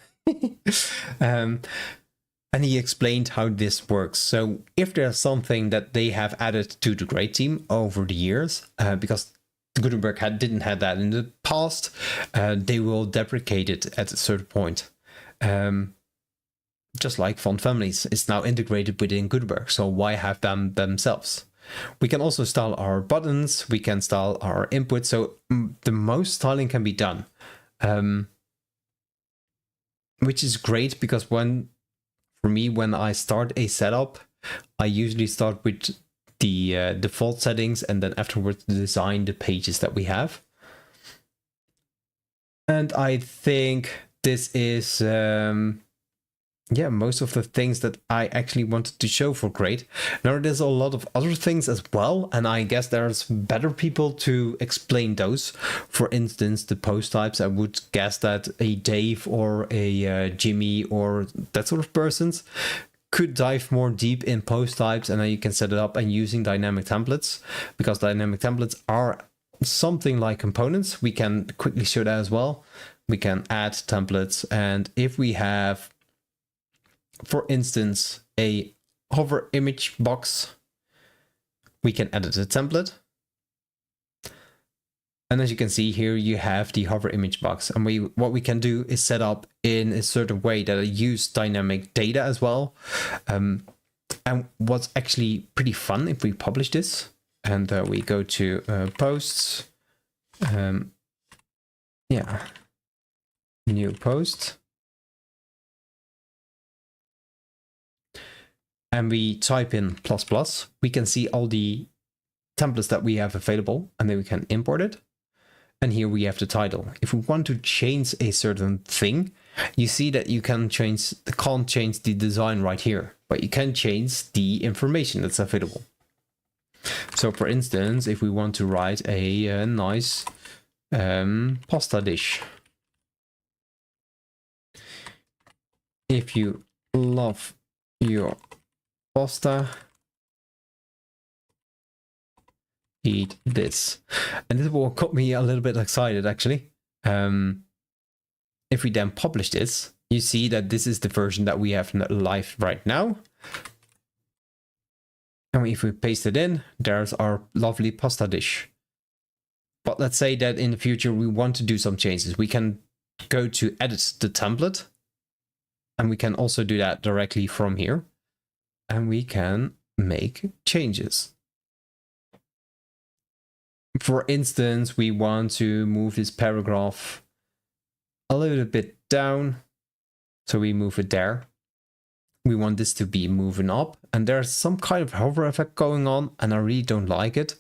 And he explained how this works. So if there's something that they have added to the Great team over the years, because Gutenberg didn't have that in the past, they will deprecate it at a certain point. Just like font families, it's now integrated within Gutenberg, so why have them themselves? We can also style our buttons, we can style our input, so the most styling can be done. Which is great, because for me, when I start a setup, I usually start with the default settings and then afterwards design the pages that we have. And I think this is most of the things that I actually wanted to show for Great. Now there's a lot of other things as well, and I guess there's better people to explain those. For instance, the post types, I would guess that a Dave or a Jimmy or that sort of persons could dive more deep in post types, and then you can set it up and using dynamic templates, because dynamic templates are something like components. We can quickly show that as well. We can add templates, and if we have, for instance, a hover image box, we can edit the template. And as you can see here, you have the hover image box. And what we can do is set up in a certain way that I use dynamic data as well. And what's actually pretty fun if we publish this, and we go to posts, new post. And we type in ++, we can see all the templates that we have available, and then we can import it. And here we have the title. If we want to change a certain thing, you see that you can't change the design right here, but you can change the information that's available. So for instance, if we want to write a nice pasta dish. If you love your pasta, eat this. And this will got me a little bit excited, actually. If we then publish this, you see that this is the version that we have live right now. And if we paste it in, there's our lovely pasta dish. But let's say that in the future we want to do some changes. We can go to edit the template, and we can also do that directly from here. And we can make changes. For instance, we want to move this paragraph a little bit down. So we move it there. We want this to be moving up, and there's some kind of hover effect going on, and I really don't like it.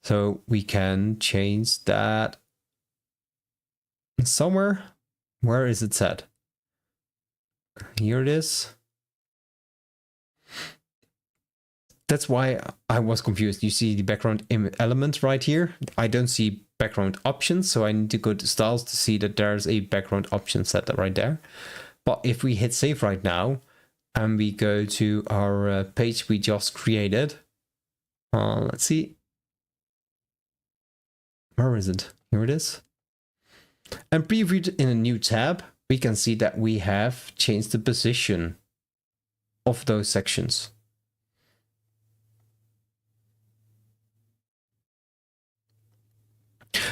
So we can change that somewhere. Where is it set? Here it is. That's why I was confused. You see the background element right here. I don't see background options, so I need to go to styles to see that there's a background option set right there. But if we hit save right now, and we go to our page we just created, let's see. Where is it? Here it is. And previewed in a new tab, we can see that we have changed the position of those sections.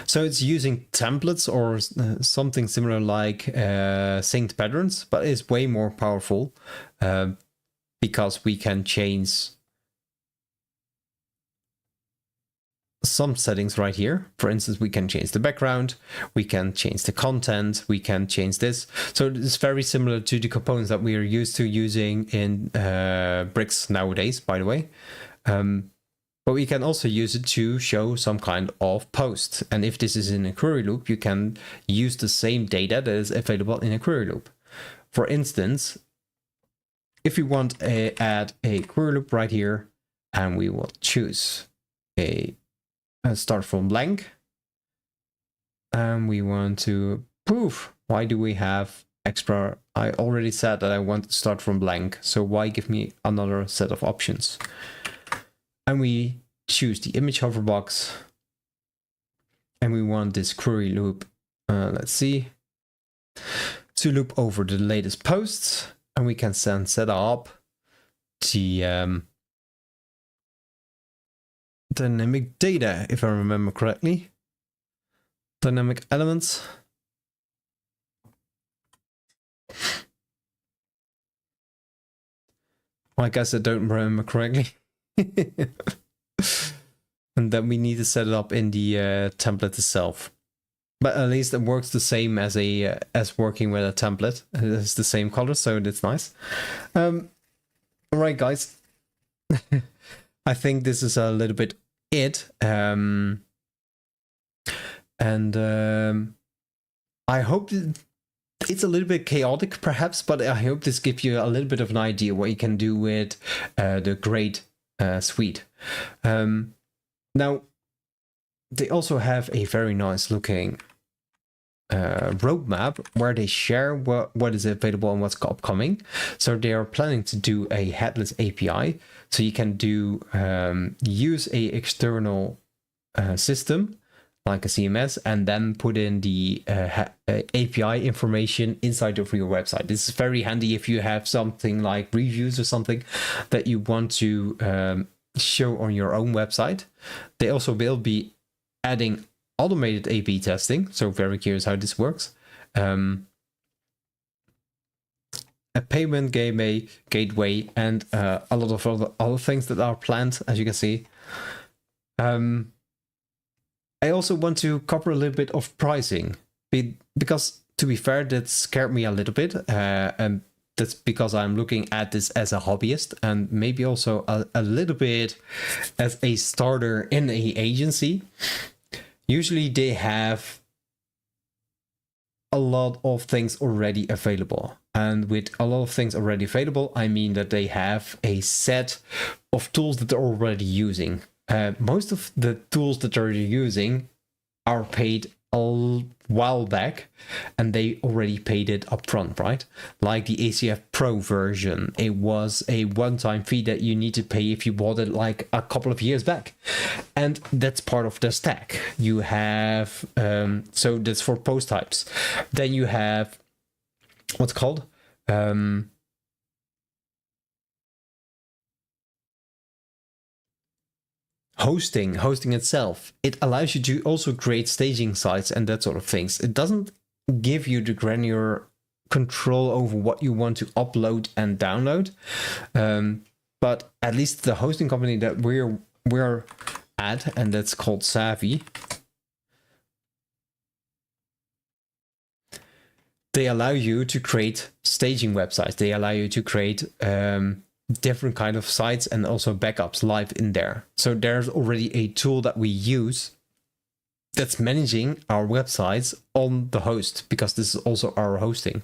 So it's using templates or something similar like synced patterns, but it's way more powerful. because we can change some settings right here. For instance, we can change the background, we can change the content, we can change this. So it's very similar to the components that we are used to using in Bricks nowadays, by the way. But we can also use it to show some kind of post. And if this is in a query loop, you can use the same data that is available in a query loop. For instance, if we want to add a query loop right here, and we will choose a start from blank, and we want to prove, why do we have extra? I already said that I want to start from blank, so why give me another set of options? And we choose the image hover box, and we want this query loop, let's see, to loop over the latest posts, and we can then set up the dynamic data, if I remember correctly. Dynamic elements. I guess I don't remember correctly. And then we need to set it up in the template itself. But at least it works the same as working with a template. It's the same color, so that's nice. Alright, guys. I think this is a little bit it. I hope it's a little bit chaotic, perhaps, but I hope this gives you a little bit of an idea what you can do with the Grade suite. Now, they also have a very nice looking roadmap where they share what is available and what's upcoming. So they are planning to do a headless API, so you can do use a external system like a CMS and then put in the API information inside of your website. This is very handy if you have something like reviews or something that you want to show on your own website. They also will be adding automated A/B testing, so very curious how this works. A payment gateway, and a lot of other things that are planned, as you can see. I also want to cover a little bit of pricing, because to be fair, that scared me a little bit, and that's because I'm looking at this as a hobbyist and maybe also a little bit as a starter in a agency. Usually they have a lot of things already available. And with a lot of things already available, I mean that they have a set of tools that they're already using. Most of the tools that they're using are paid a while back, and they already paid it upfront, right? Like the ACF Pro version, it was a one-time fee that you need to pay if you bought it like a couple of years back, and that's part of the stack. You have so that's for post types. Then you have what's called hosting itself. It allows you to also create staging sites and that sort of things. It doesn't give you the granular control over what you want to upload and download, but at least the hosting company that we're at, and that's called Savvy, they allow you to create staging websites. They allow you to create different kind of sites and also backups live in there. So there's already a tool that we use that's managing our websites on the host, because this is also our hosting.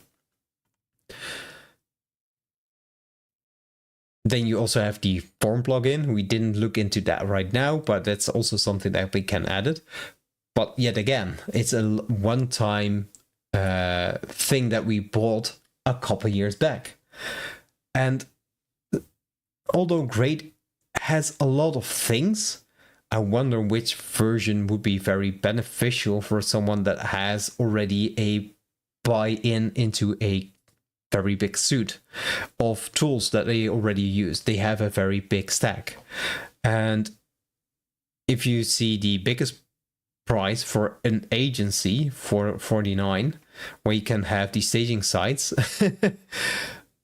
Then you also have the form plugin. We didn't look into that right now, but that's also something that we can add it. But yet again, it's a one-time thing that we bought a couple years back. And although Grade has a lot of things, I wonder which version would be very beneficial for someone that has already a buy-in into a very big suite of tools that they already use. They have a very big stack. And if you see the biggest price for an agency for $49, where you can have the staging sites,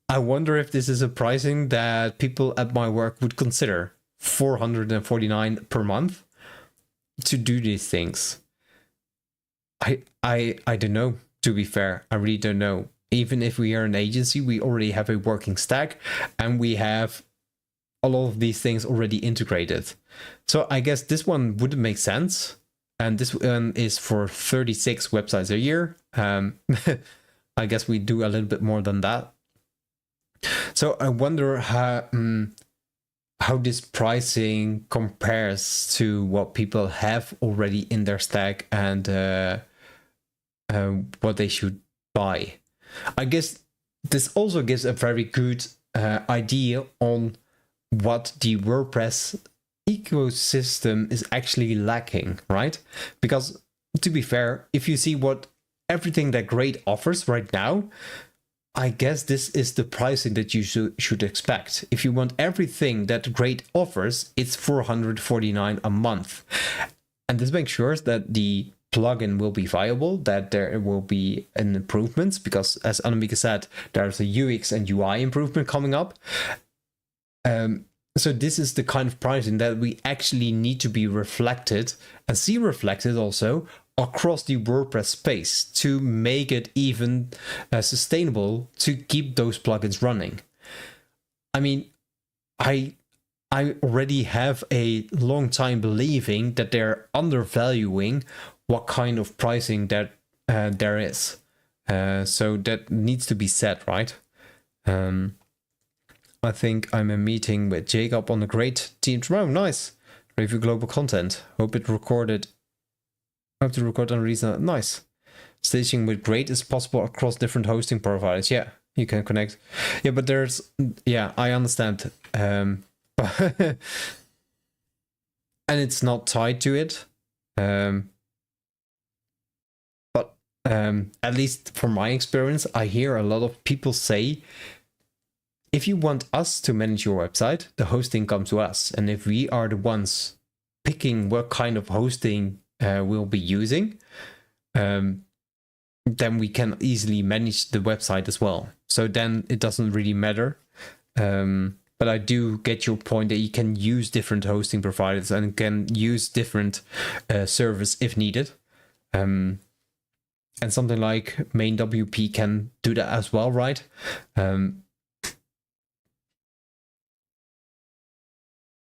I wonder if this is a pricing that people at my work would consider. 449 per month to do these things. I don't know, to be fair. I really don't know. Even if we are an agency, we already have a working stack and we have a lot of these things already integrated. So I guess this one wouldn't make sense. And this one is for 36 websites a year. I guess we do a little bit more than that. So I wonder how this pricing compares to what people have already in their stack and what they should buy. I guess this also gives a very good idea on what the WordPress ecosystem is actually lacking, right? Because to be fair, if you see what everything that Grade offers right now, I guess this is the pricing that you should expect. If you want everything that Grade offers, it's $449 a month. And this makes sure that the plugin will be viable, that there will be an improvements, because as Annemieke said, there's a UX and UI improvement coming up. So this is the kind of pricing that we actually need to be reflected and see reflected also across the WordPress space to make it even sustainable to keep those plugins running. I mean, I already have a long time believing that they're undervaluing what kind of pricing that there is. So that needs to be said, right? I think I'm in a meeting with Jacob on a great team tomorrow. Nice. Review global content. Hope it recorded. Hope to record on reason. Nice. Staging with Great is possible across different hosting providers. Yeah, you can connect. Yeah, but there's. Yeah, I understand. And it's not tied to it. But at least from my experience, I hear a lot of people say, if you want us to manage your website, the hosting comes to us. And if we are the ones picking what kind of hosting we'll be using, then we can easily manage the website as well. So then it doesn't really matter. But I do get your point that you can use different hosting providers and can use different servers if needed. And something like main WP can do that as well, right?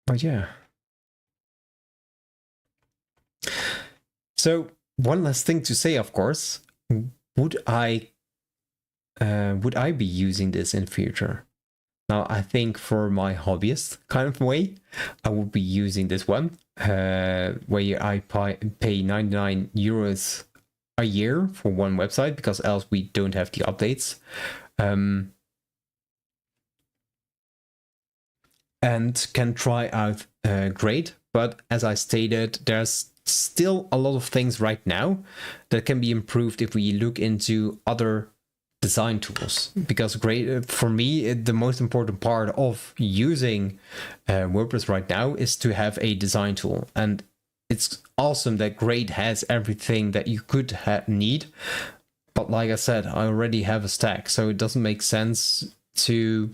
But yeah. So one last thing to say, of course, would I be using this in future? Now, I think for my hobbyist kind of way, I would be using this one, where I pay 99 euros a year for one website, because else we don't have the updates. And can try out Great, but as I stated, there's still a lot of things right now that can be improved if we look into other design tools. Because Great, for me, the most important part of using WordPress right now is to have a design tool. And it's awesome that Great has everything that you could need. But like I said, I already have a stack, so it doesn't make sense to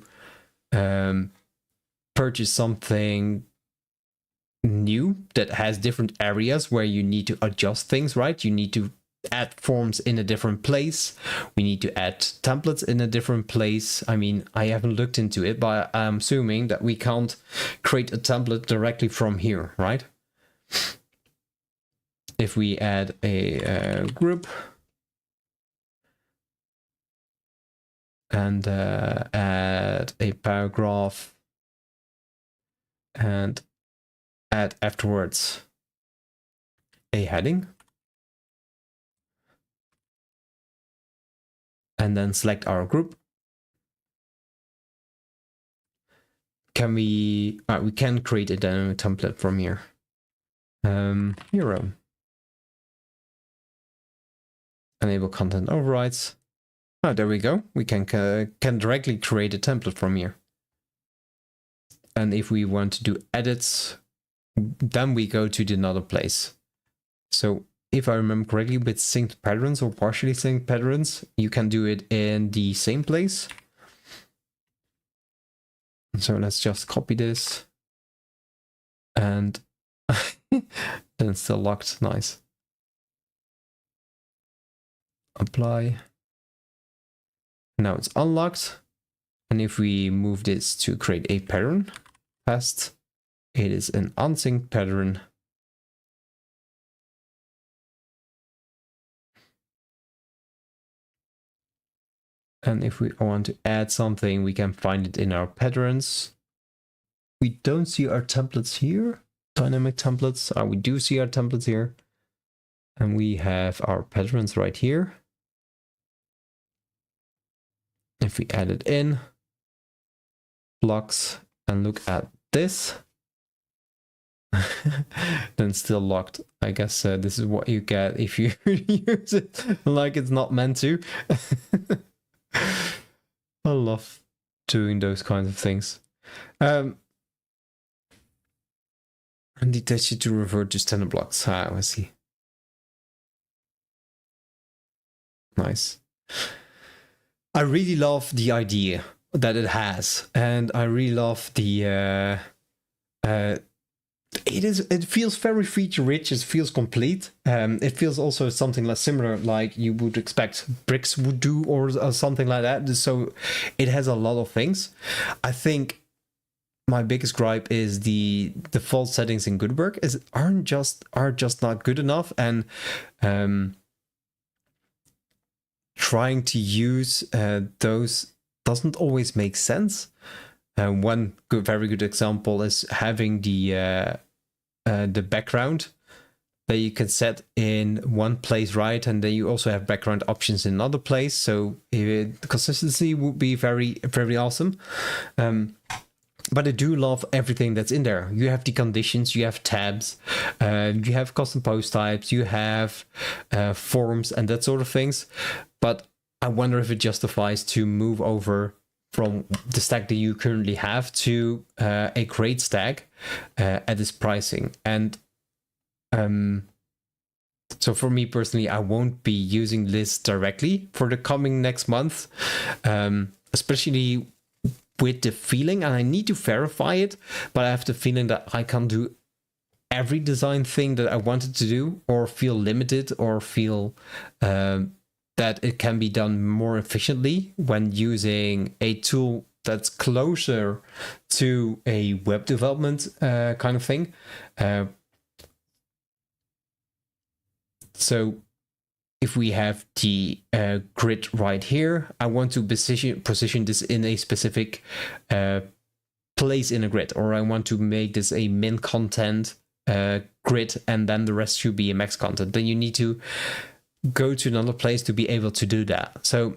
purchase something new that has different areas where you need to adjust things, right? You need to add forms in a different place. We need to add templates in a different place. I mean, I haven't looked into it, but I'm assuming that we can't create a template directly from here, right? If we add a group and add a paragraph and add afterwards a heading, and then select our group, we can create a dynamic template from here. Hero. Enable content overrides. Oh, there we go. We can directly create a template from here. And if we want to do edits, then we go to another place. So if I remember correctly, with synced patterns or partially synced patterns, you can do it in the same place. So let's just copy this. And then it's still locked. Nice. Apply. Now it's unlocked. And if we move this to create a pattern past, it is an unsynced pattern. And if we want to add something, we can find it in our patterns. We don't see our templates here, dynamic templates. We do see our templates here. And we have our patterns right here. If we add it in, blocks, and look at this, then still locked. I guess this is what you get if you use it like it's not meant to. I love doing those kinds of things. And detach it to revert to standard blocks. I see. Nice. I really love the idea that it has, and I really love the it feels very feature rich. It feels complete. It feels also something like similar, like you would expect Bricks would do, or something like that. So it has a lot of things. I think my biggest gripe is the default settings in Gutenberg are just not good enough, and trying to use those doesn't always make sense. One very good example is having the background that you can set in one place, right? And then you also have background options in another place. So consistency would be very, very awesome. But I do love everything that's in there. You have the conditions, you have tabs, you have custom post types, you have forms and that sort of things. But I wonder if it justifies to move over from the stack that you currently have to a great stack at this pricing. And so for me personally, I won't be using this directly for the coming next month, especially with the feeling, and I need to verify it, but I have the feeling that I can't do every design thing that I wanted to do, or feel limited, or feel that it can be done more efficiently when using a tool that's closer to a web development kind of thing. So if we have the grid right here, I want to position this in a specific place in a grid, or I want to make this a min content grid, and then the rest should be a max content. Then you need to go to another place to be able to do that. So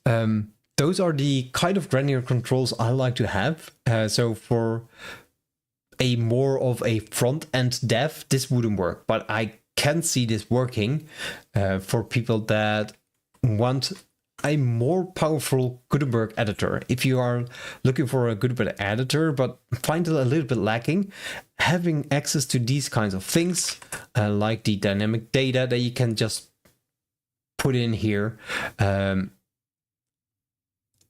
those are the kind of granular controls I like to have. So for a more of a front end dev, this wouldn't work, but I can see this working for people that want a more powerful Gutenberg editor. If you are looking for a Gutenberg editor but find it a little bit lacking, having access to these kinds of things, like the dynamic data that you can just put in here,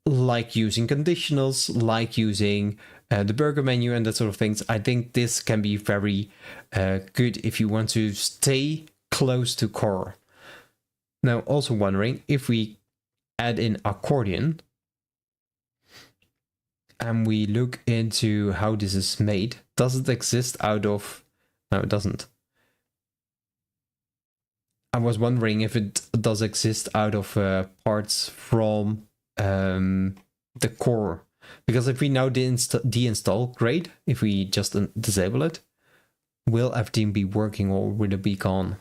like using conditionals, like using the burger menu and that sort of things, I think this can be very good if you want to stay close to core. Now, also wondering if we add in accordion and we look into how this is made, does it exist out of... No, it doesn't. I was wondering if it does exist out of parts from the core. Because if we now deinstall, great. If we just disable it, will everything be working, or will it be gone?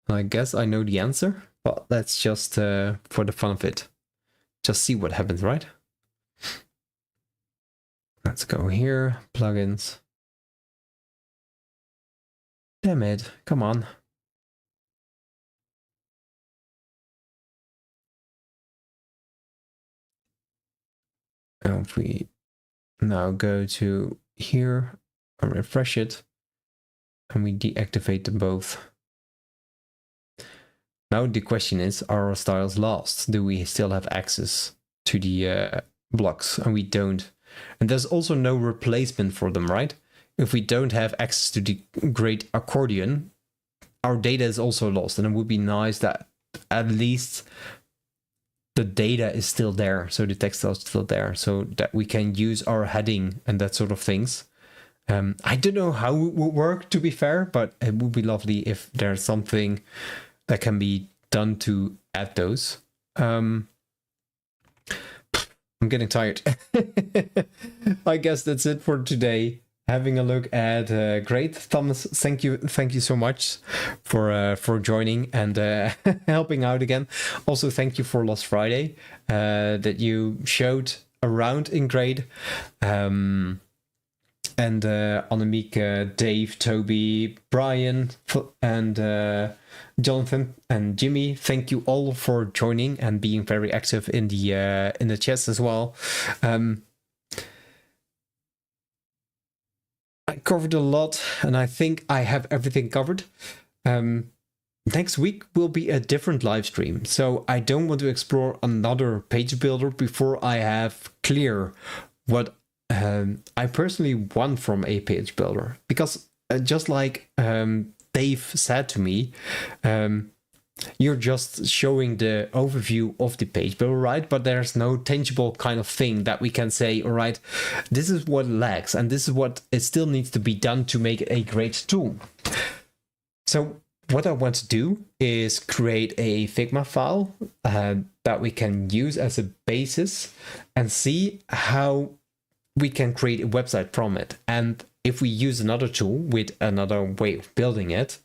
I guess I know the answer, but let's just, for the fun of it, just see what happens, right? Let's go here, plugins. Damn it, come on. And if we now go to here and refresh it, and we deactivate them both. Now the question is, are our styles lost? Do we still have access to the blocks, and we don't. And there's also no replacement for them, right? If we don't have access to the great accordion, our data is also lost. And it would be nice that at least the data is still there, so the text is still there, so that we can use our heading and that sort of things. I don't know how it would work, to be fair, but it would be lovely if there's something that can be done to add those. I'm getting tired. I guess that's it for today. Having a look at great Thomas, thank you so much for joining and helping out again. Also, thank you for last Friday that you showed around in grade. And Annemiek, Dave, Toby, Brian, and Jonathan and Jimmy, thank you all for joining and being very active in the chats as well. I covered a lot, and I think I have everything covered. Next week will be a different live stream, so I don't want to explore another page builder before I have clear what I personally want from a page builder. Because just like Dave said to me, you're just showing the overview of the page builder, right? But there's no tangible kind of thing that we can say, all right, this is what lacks and this is what it still needs to be done to make a great tool. So what I want to do is create a Figma file that we can use as a basis and see how we can create a website from it. And if we use another tool with another way of building it,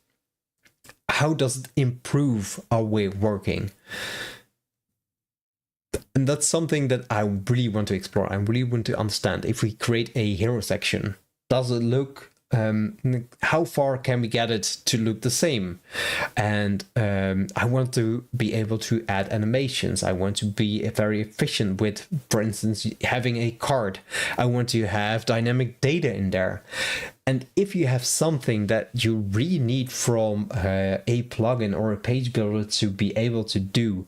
how does it improve our way of working? And that's something that I really want to explore. I really want to understand. If we create a hero section, does it look, how far can we get it to look the same? And I want to be able to add animations. I want to be very efficient with, for instance, having a card. I want to have dynamic data in there. And if you have something that you really need from a plugin or a page builder to be able to do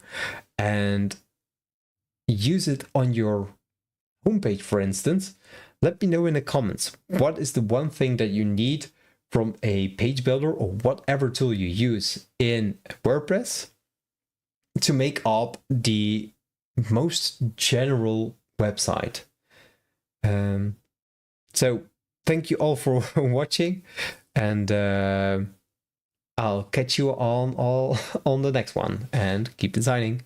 and use it on your homepage, for instance, let me know in the comments. What is the one thing that you need from a page builder or whatever tool you use in WordPress to make up the most general website? So thank you all for watching, and I'll catch you on the next one, and keep designing.